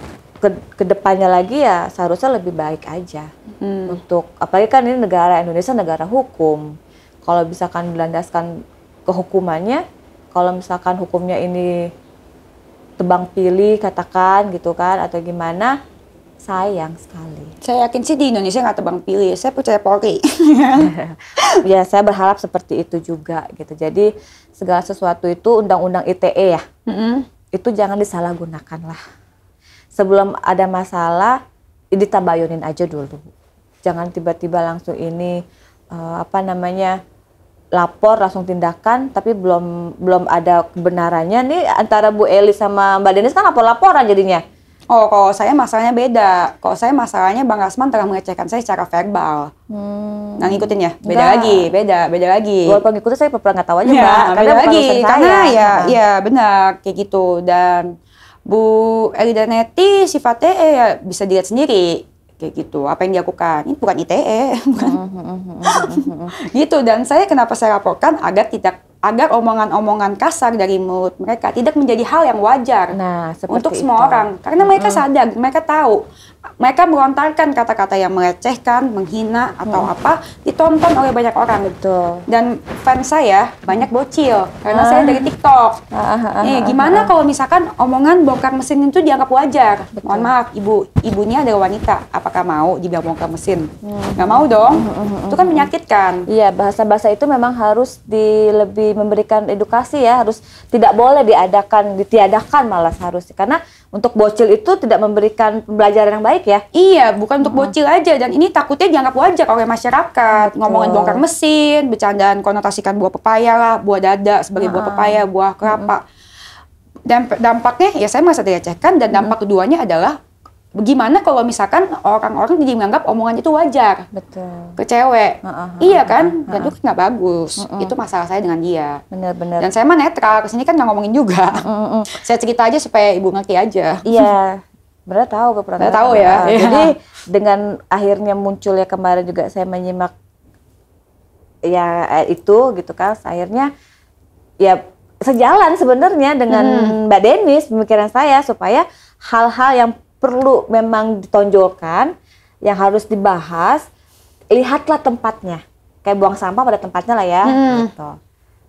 kedepannya lagi ya seharusnya lebih baik aja. Untuk apalagi kan ini negara Indonesia negara hukum. Kalau misalkan berlandaskan kehukumannya, kalau misalkan hukumnya ini tebang pilih katakan gitu kan atau gimana, sayang sekali. Saya yakin sih di Indonesia nggak tebang pilih. Saya percaya Polri. Ya, saya berharap seperti itu juga gitu. Jadi segala sesuatu itu undang-undang ITE ya, itu jangan disalahgunakan lah. Sebelum ada masalah, ditabayunin aja dulu. Jangan tiba-tiba langsung ini lapor langsung tindakan, tapi belum ada kebenarannya nih antara Bu Eli sama Mbak Denis kan lapor-laporan jadinya. Oh, kalau saya masalahnya beda. Kalau saya masalahnya Bang Rasman telah mengecekkan saya secara verbal. Nah, ngikutin ya? Beda lagi. Walaupun ngikutin saya pernah nggak tahu aja, ya, Mbak. Beda lagi. Karena ya benar kayak gitu. Dan Bu Elida Neti sifatnya ya bisa dilihat sendiri kayak gitu. Apa yang dilakukan? Ini bukan ITE, bukan. Gitu. Dan kenapa saya laporkan agar agar omongan-omongan kasar dari mulut mereka tidak menjadi hal yang wajar Nah, seperti untuk semua itu. orang. Karena mereka sadar, mereka tahu. Mereka melontarkan kata-kata yang melecehkan, menghina, atau apa, ditonton oleh banyak orang. Betul. Dan fans saya banyak bocil, karena saya dari TikTok. Gimana kalau misalkan omongan bongkar mesin itu dianggap wajar? Betul. Mohon maaf, ibunya adalah wanita. Apakah mau dibilang bongkar mesin? Nggak mau dong. Itu kan menyakitkan. Iya, bahasa-bahasa itu memang harus lebih memberikan edukasi ya, harus tidak boleh ditiadakan malah harus. Karena untuk bocil itu tidak memberikan pembelajaran yang baik ya. Iya, bukan untuk bocil aja, dan ini takutnya dianggap wajar oleh masyarakat. Betul. Ngomongin bongkar mesin, bercandaan konotasikan buah pepaya lah, buah dada sebagai buah pepaya, buah kelapa. Dan dampaknya ya saya merasa dilecehkan, dan dampak keduanya adalah bagaimana kalau misalkan orang-orang jadi menganggap omongan itu wajar Betul. ke cewek. Iya kan? Dan itu nggak bagus. Itu masalah saya dengan dia. Benar-benar. Dan saya mah netral, kesini kan nggak ngomongin juga. Saya cerita aja supaya ibu ngerti aja. Iya, benar tahu Benar tahu ya. Iya. Jadi dengan akhirnya munculnya kemarin juga saya menyimak ya itu gitu kan, akhirnya ya sejalan sebenarnya dengan Mbak Denis pemikiran saya supaya hal-hal yang perlu memang ditonjolkan, yang harus dibahas, lihatlah tempatnya, kayak buang sampah pada tempatnya lah ya. Gitu.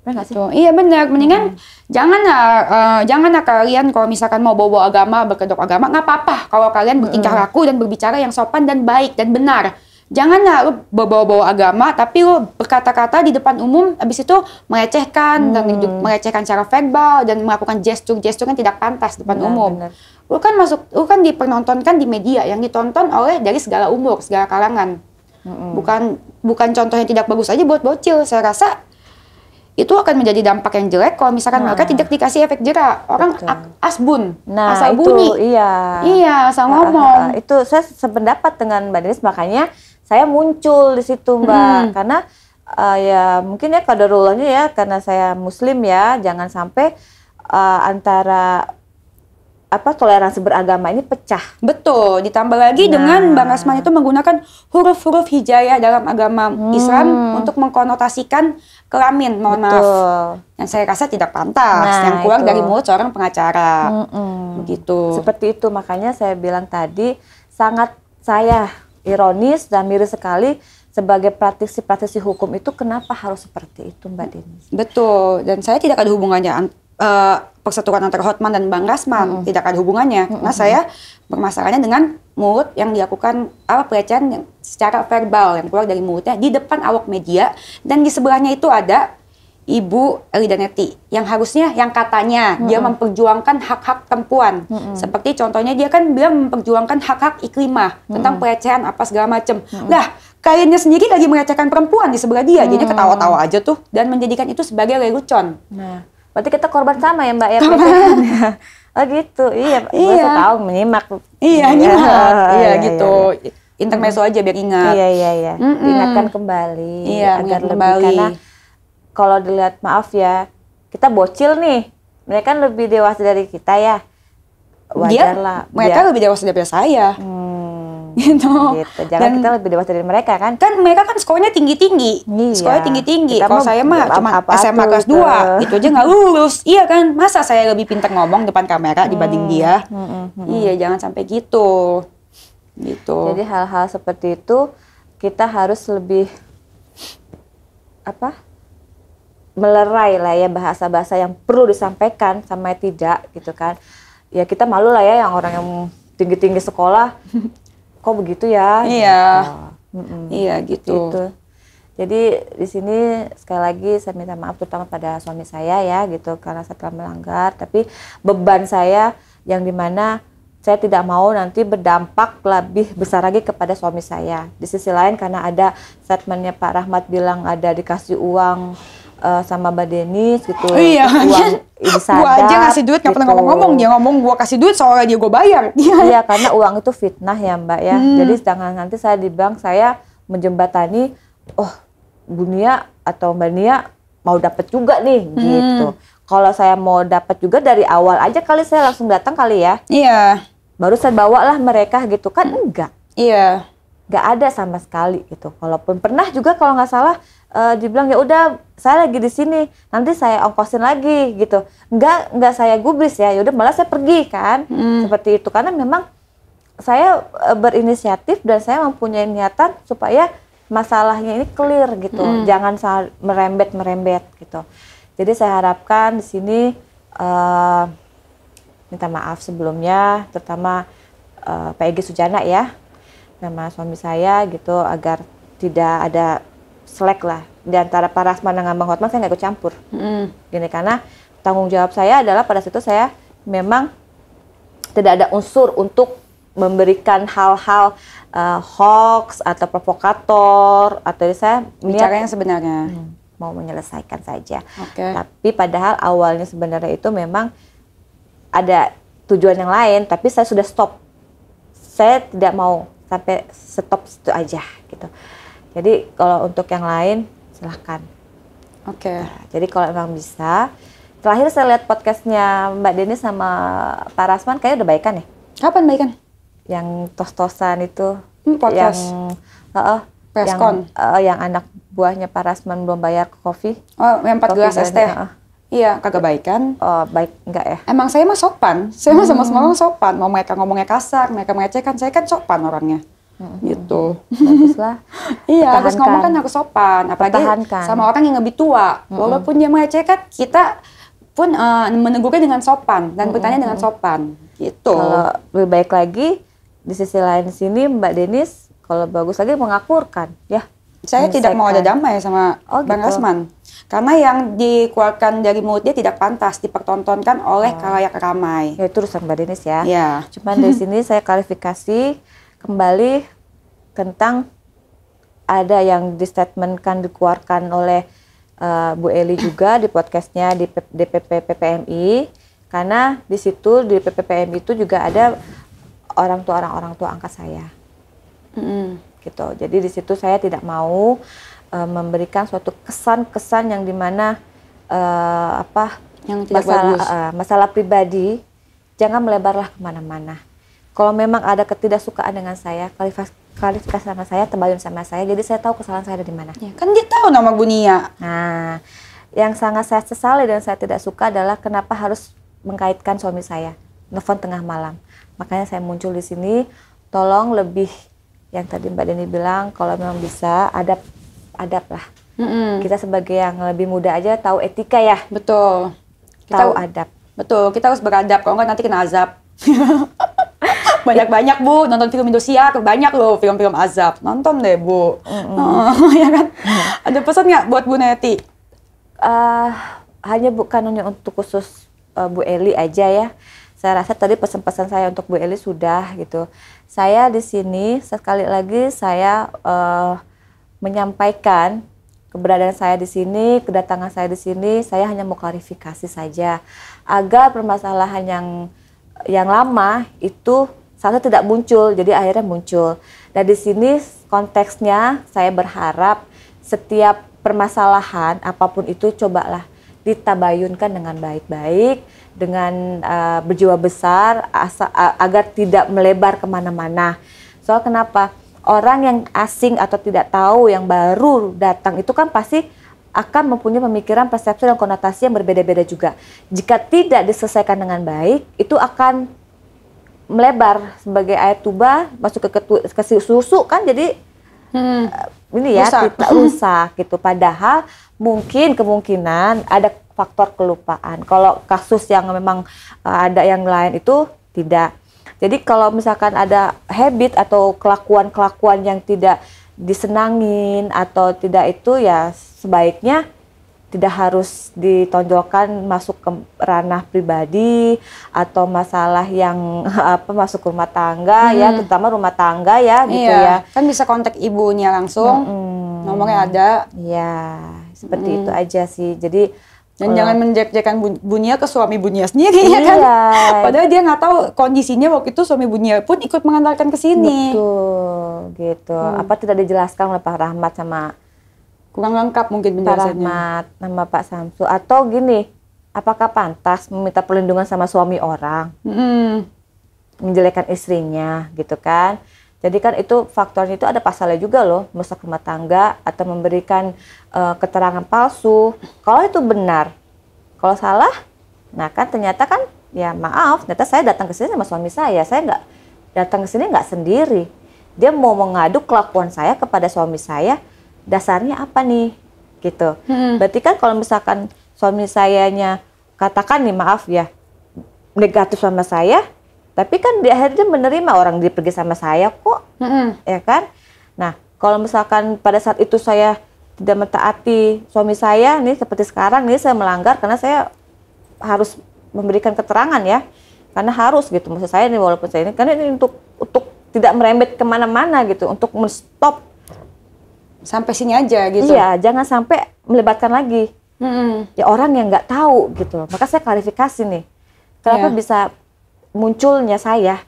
Benar nggak sih? Iya benar, mendingan janganlah kalian kalau misalkan mau bawa agama, berkedok agama, nggak apa-apa kalau kalian bertingkah laku dan berbicara yang sopan dan baik dan benar. Janganlah lu bawa-bawa agama, tapi lu berkata-kata di depan umum, habis itu melecehkan dan melecehkan secara verbal dan melakukan gestur-gestur yang tidak pantas di depan umum. Benar. Lu kan dipertontonkan di media yang ditonton oleh dari segala umur, segala kalangan. Bukan contoh yang tidak bagus aja buat bocil. Saya rasa itu akan menjadi dampak yang jelek kalau misalkan mereka tidak dikasih efek jerak. Orang asbun, asal itu, bunyi. Iya, asal ngomong. Itu saya sependapat dengan Mbak Denis, makanya saya muncul di situ Mbak. Karena ya mungkin ya qadarullahnya ya, karena saya muslim ya, jangan sampai antara toleransi beragama ini pecah. Betul, ditambah lagi dengan Bang Rasman itu menggunakan huruf-huruf hijayah dalam agama Islam untuk mengkonotasikan kelamin, mohon maaf. Yang saya rasa tidak pantas, yang keluar dari mulut seorang pengacara. Begitu. Seperti itu, makanya saya bilang tadi sangat saya ironis dan miris sekali sebagai praktisi hukum itu kenapa harus seperti itu Mbak Denis. Betul, dan saya tidak ada hubungannya persatuan antara Hotman dan Bang Rasman, tidak ada hubungannya. Karena saya bermasalahnya dengan mulut yang dilakukan pelecehan secara verbal yang keluar dari mulutnya di depan awak media, dan di sebelahnya itu ada Ibu Elida Neti yang harusnya, yang katanya dia memperjuangkan hak-hak perempuan. Seperti contohnya dia kan bilang memperjuangkan hak-hak iklimah tentang pelecehan apa segala macam. Nah, kliennya sendiri lagi melecehkan perempuan di sebelah dia, jadinya ketawa-tawa aja tuh dan menjadikan itu sebagai lelucon. Nah, berarti kita korban sama ya Mbak ya? Oh gitu, iya. Saya tahu menyimak. Iya, gitu. Intermezzo aja biar ingat. Iya. Ingatkan kembali. Iya, agar lebih kembali. Karena kalau dilihat, maaf ya, kita bocil nih, mereka kan lebih dewasa dari kita ya. Wajar lah. Mereka lebih dewasa daripada saya. Gitu. Jangan kita lebih dewasa dari mereka kan? Kan mereka kan sekolahnya tinggi-tinggi. Iya. Sekolahnya tinggi-tinggi. Kita Kalau saya mah cuma SMA kelas 2. Itu aja nggak lulus. Iya kan? Masa saya lebih pintar ngomong depan kamera dibanding dia? Iya, jangan sampai gitu. Gitu. Jadi hal-hal seperti itu kita harus lebih melerai lah ya, bahasa-bahasa yang perlu disampaikan sama tidak gitu kan. Ya kita malu lah ya yang orang yang tinggi-tinggi sekolah kok begitu ya. Iya. Gitu. Iya gitu. Jadi di sini sekali lagi saya minta maaf terutama pada suami saya ya gitu, karena saya telah melanggar, tapi beban saya yang dimana saya tidak mau nanti berdampak lebih besar lagi kepada suami saya. Di sisi lain karena ada statementnya Pak Rahmat bilang ada dikasih uang sama Mbak Denis gitu. Iya. Uang disadap. Gua aja ngasih duit nggak pernah ngomong-ngomong, dia ngomong gua kasih duit soalnya dia gua bayar. Iya, karena uang itu fitnah ya Mbak ya. Jadi sedangkan nanti saya di bank saya menjembatani, oh Bu Nia atau Mbak Nia mau dapat juga nih gitu. Kalau saya mau dapat juga dari awal aja kali saya langsung datang kali ya. Iya. Baru saya bawalah mereka gitu kan, enggak. Iya. nggak ada sama sekali gitu. Kalaupun pernah juga kalau nggak salah dibilang ya udah saya lagi di sini, nanti saya ongkosin lagi gitu. Nggak saya gubris ya udah malah saya pergi kan. Seperti itu karena memang saya berinisiatif dan saya mempunyai niatan supaya masalahnya ini clear gitu. Jangan merembet gitu. Jadi saya harapkan di sini minta maaf sebelumnya, terutama Pak Egy Sujana ya, sama suami saya gitu, agar tidak ada selek lah di antara Pak Rasman dengan Bang Hotman. Saya nggak ikut campur. Gini, karena tanggung jawab saya adalah pada situ saya memang tidak ada unsur untuk memberikan hal-hal hoax atau provokator, atau saya bicara yang sebenarnya mau menyelesaikan saja. Okay. Tapi padahal awalnya sebenarnya itu memang ada tujuan yang lain, tapi saya sudah stop. Saya tidak mau sampai stop situ aja gitu. Jadi kalau untuk yang lain silahkan. Oke. Nah, jadi kalau memang bisa. Terakhir saya lihat podcastnya Mbak Denis sama Pak Rasman kayaknya udah baikan ya. Kapan baikan? Yang tos-tosan itu. Podcast. Preskon. Yang anak buahnya Pak Rasman belum bayar ke kopi. Oh, yang 4 gelas es teh. Iya, kagak baikan. Oh, baik enggak ya? Emang saya mah sopan. Saya mah sama semua orang sopan. Mau mereka ngomongnya kasar, mereka mengecehkan, saya kan sopan orangnya. Gitu. Baguslah. Iya, harus ngomong kan harus sopan. Apalagi sama orang yang lebih tua. Walaupun dia melecehkan, kita pun menegurnya dengan sopan dan bertanya dengan sopan. Gitu. Kalau lebih baik lagi, di sisi lain sini Mbak Denis, kalau bagus lagi mengakurkan, ya. Saya tidak mau ada damai sama Bang Rasman. Karena yang dikeluarkan dari mulut dia tidak pantas dipertontonkan oleh khalayak ramai. Ya itu urusan Mbak Denis ya. Iya. Cuman dari sini saya klarifikasi kembali tentang ada yang distatementkan dikeluarkan oleh Bu Eli juga di podcastnya di DPP PPMI, karena di situ di PPMI itu juga ada orang tua angkat saya. Gitu. Jadi di situ saya tidak mau memberikan suatu kesan-kesan yang dimana yang tidak bagus. Masalah pribadi jangan melebarlah kemana-mana. Kalau memang ada ketidaksukaan dengan saya, klarifikasi sama saya, tebalin sama saya, jadi saya tahu kesalahan saya ada di mana. Ya, kan dia tahu nama Bu Nia. Nah, yang sangat saya sesali dan saya tidak suka adalah kenapa harus mengkaitkan suami saya, nelfon tengah malam. Makanya saya muncul di sini, tolong lebih yang tadi Mbak Deni bilang, kalau memang bisa adab lah. Kita sebagai yang lebih muda aja tahu etika ya. Betul. Tahu adab. Betul, kita harus beradab, kalau nggak nanti kena azab. Banyak-banyak Bu, nonton film Indosiar, banyak loh film-film azab. Nonton deh Bu. Ya kan? Ada pesan nggak buat Bu Neti? Hanya bukan hanya untuk khusus Bu Eli aja ya. Saya rasa tadi pesan-pesan saya untuk Bu Eli sudah gitu. Saya di sini sekali lagi saya menyampaikan keberadaan saya di sini, kedatangan saya di sini, saya hanya mau klarifikasi saja agar permasalahan yang lama itu satu tidak muncul, jadi akhirnya muncul. Dan di sini konteksnya saya berharap setiap permasalahan apapun itu cobalah ditabayunkan dengan baik-baik, dengan berjiwa besar agar tidak melebar kemana-mana. Soal kenapa? Orang yang asing atau tidak tahu yang baru datang itu kan pasti akan mempunyai pemikiran, persepsi, dan konotasi yang berbeda-beda juga. Jika tidak diselesaikan dengan baik, itu akan melebar sebagai air tuba masuk ke susu kan, jadi ini ya kita rusak gitu. Padahal kemungkinan ada faktor kelupaan. Kalau kasus yang memang ada yang lain itu tidak. Jadi kalau misalkan ada habit atau kelakuan-kelakuan yang tidak disenangin atau tidak, itu ya sebaiknya tidak harus ditonjolkan masuk ke ranah pribadi atau masalah yang masuk ke rumah tangga ya, terutama rumah tangga ya gitu ya. Kan bisa kontak ibunya langsung, nomornya ada. Ya, seperti itu aja sih. Jadi dan jangan menjek-jekan Bu Nia ke suami Bu Nia sendiri ya kan. Padahal dia nggak tahu kondisinya waktu itu suami Bu Nia pun ikut mengantarkan ke sini. Betul, gitu. Apa tidak dijelaskan oleh Pak Rahmat sama kurang lengkap mungkin penjelasannya. Pak Rahmat sama Pak Samsu, atau gini, apakah pantas meminta perlindungan sama suami orang, menjelekan istrinya gitu kan? Jadi kan itu faktornya itu ada pasalnya juga loh, merusak rumah tangga atau memberikan keterangan palsu. Kalau itu benar, kalau salah, nah kan ternyata kan ya maaf, ternyata saya datang ke sini sama suami saya nggak datang ke sini nggak sendiri. Dia mau mengadu kelakuan saya kepada suami saya, dasarnya apa nih, gitu. Berarti kan kalau misalkan suami sayanya katakan nih maaf ya negatif sama saya. Tapi kan di akhirnya menerima orang dia pergi sama saya kok, ya kan? Nah, kalau misalkan pada saat itu saya tidak mentaati suami saya, nih seperti sekarang nih saya melanggar karena saya harus memberikan keterangan ya, karena harus gitu. Maksud saya nih walaupun saya ini, karena ini untuk tidak merembet kemana-mana gitu, untuk menstop sampai sini aja gitu. Iya, jangan sampai melibatkan lagi. Ya orang yang nggak tahu gitu. Maka saya klarifikasi nih, kenapa bisa munculnya saya,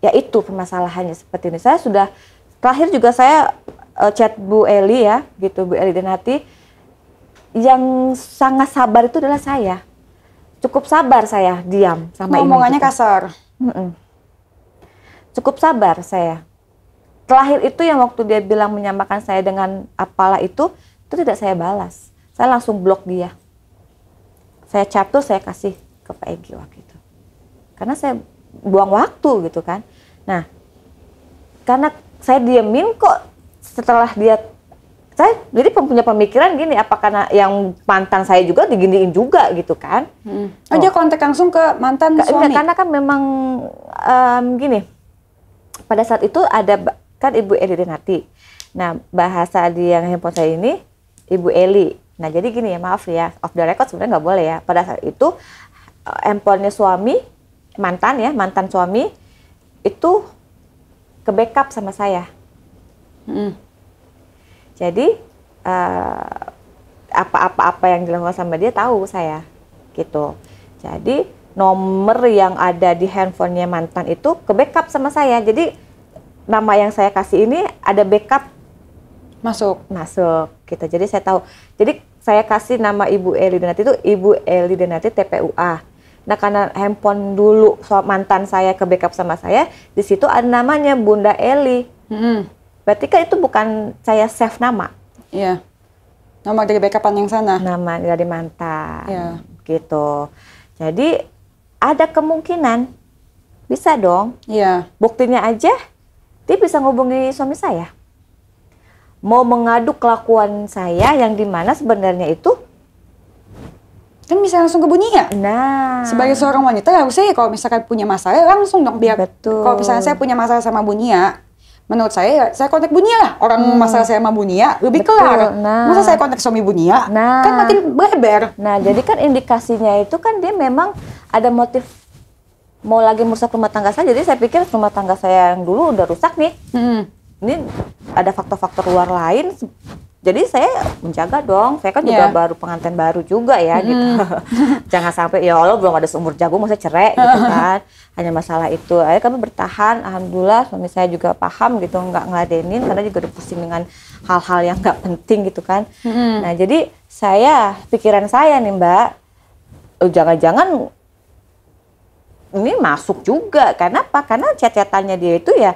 yaitu permasalahannya seperti ini. Saya sudah terakhir juga saya chat Bu Eli ya, gitu Bu Eli Denati. Yang sangat sabar itu adalah saya. Cukup sabar saya diam sama ngomongannya kasar. Cukup sabar saya. Terakhir itu yang waktu dia bilang menyamakan saya dengan apalah itu tidak saya balas. Saya langsung blok dia. Saya chat tuh saya kasih ke Pak Egy waktu itu. Karena saya buang waktu gitu kan. Nah, karena saya diemin kok setelah dia, saya jadi punya pemikiran gini, apa karena yang mantan saya juga diginiin juga gitu kan. Dia kontak langsung ke mantan suami? Karena kan memang gini, pada saat itu ada kan Ibu Eli Denati. Nah, bahasa di yang handphone saya ini Ibu Eli. Nah, jadi gini ya, maaf ya, off the record sebenarnya nggak boleh ya. Pada saat itu handphonenya suami, mantan suami itu ke backup sama saya. Jadi apa-apa yang dilakukan sama dia tahu saya, gitu. Jadi nomor yang ada di handphonenya mantan itu ke backup sama saya. Jadi nama yang saya kasih ini ada backup masuk, gitu. Jadi saya tahu. Jadi saya kasih nama Ibu Eli Denati itu Ibu Eli Denati TPUA. Nah, karena handphone dulu mantan saya ke backup sama saya, di situ ada namanya Bunda Eli. Berarti kan itu bukan saya save nama. Iya. Nama dari backupan yang sana. Nama dari mantan. Gitu. Jadi ada kemungkinan bisa dong. Iya. Buktinya aja dia bisa ngubungi suami saya. Mau mengadu kelakuan saya yang dimana sebenarnya itu kan bisa langsung ke Bunia. Nah, sebagai seorang wanita harusnya ya kalau misalkan punya masalah langsung dong biar. Betul. Kalau misalnya saya punya masalah sama Bunia, menurut saya kontak Bunia lah. Orang masalah saya sama Bunia lebih kelar. Nah. Masa saya kontak suami Bunia? Nah. Kan makin beber. Nah, jadi kan indikasinya itu kan dia memang ada motif mau lagi merusak rumah tangga saya. Jadi saya pikir rumah tangga saya yang dulu udah rusak nih. Ini ada faktor-faktor luar lain. Jadi saya menjaga dong, saya kan juga baru pengantin baru juga ya gitu. Jangan sampai ya Allah belum ada seumur jagung mau saya cerai gitu kan. Hanya masalah itu. Akhirnya kami bertahan, alhamdulillah suami saya juga paham gitu, nggak ngeladenin karena juga udah pusing dengan hal-hal yang nggak penting gitu kan. Nah jadi pikiran saya nih Mbak, jangan-jangan ini masuk juga. Karena apa? Karena chat-chatannya dia itu ya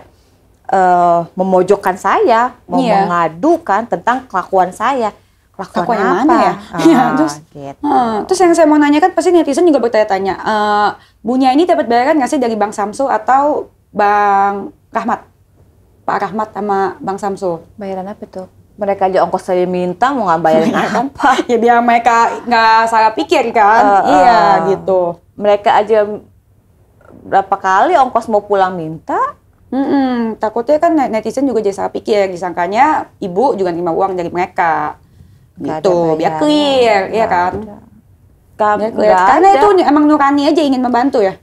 memojokkan saya, mau mengadukan tentang kelakuan saya. Kelakuan yang apa? Mana ya? Terus, gitu. Terus yang saya mau nanya kan pasti netizen juga bertanya-tanya, Bunia ini dapat bayaran nggak sih dari Bang Samsul atau Bang Rahmat? Pak Rahmat sama Bang Samsul. Bayaran apa tuh? Mereka aja ongkos saya minta, mau nggak bayarin apa? Ya biar mereka nggak salah pikir kan. Iya gitu. Mereka aja berapa kali ongkos mau pulang minta. Takutnya kan netizen juga jadi salah pikir, disangkanya ibu juga nerima uang dari mereka. Gitu, biar clear, iya kan? Karena itu emang nurani aja ingin membantu ya?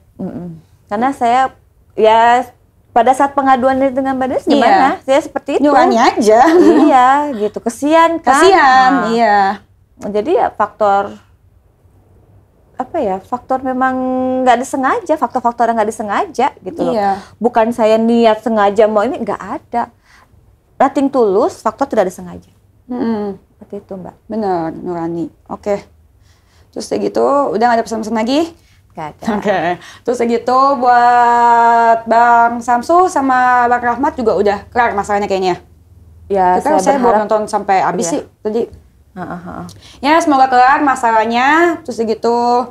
Karena saya, ya pada saat pengaduan dengan Mbak Des gimana? Saya seperti itu. Nurani aja. Iya, gitu. Kesian kan? Kasian, iya. Jadi ya faktor memang nggak disengaja, faktor-faktor yang nggak disengaja gitu loh. Bukan saya niat sengaja mau ini, nggak ada. Nothing tulus, faktor tidak disengaja. Seperti itu Mbak. Benar, nurani. Oke. Terus kayak gitu, udah nggak ada pesan-pesan lagi? Gak ada. Oke. Terus segitu buat Bang Samsu sama Bang Rahmat juga udah kelar masalahnya kayaknya. Ya, Kita saya belum nonton sampai habis Iya. sih tadi. Heeh. Ya, semoga kelar masalahnya. Terus segitu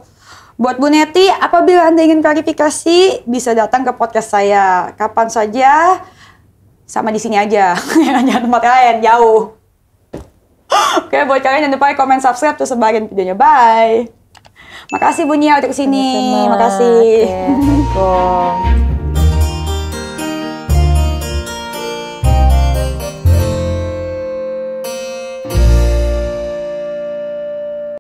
buat Bu Neti, apabila Anda ingin klarifikasi, bisa datang ke podcast saya kapan saja, sama di sini aja. Jangan tempat lain, jauh. Oke, buat kalian jangan lupa komen, subscribe, terus sebagian videonya. Bye. Makasih Bu Nia udah kesini. Sama-sama. Makasih. Oke, Assalamualaikum.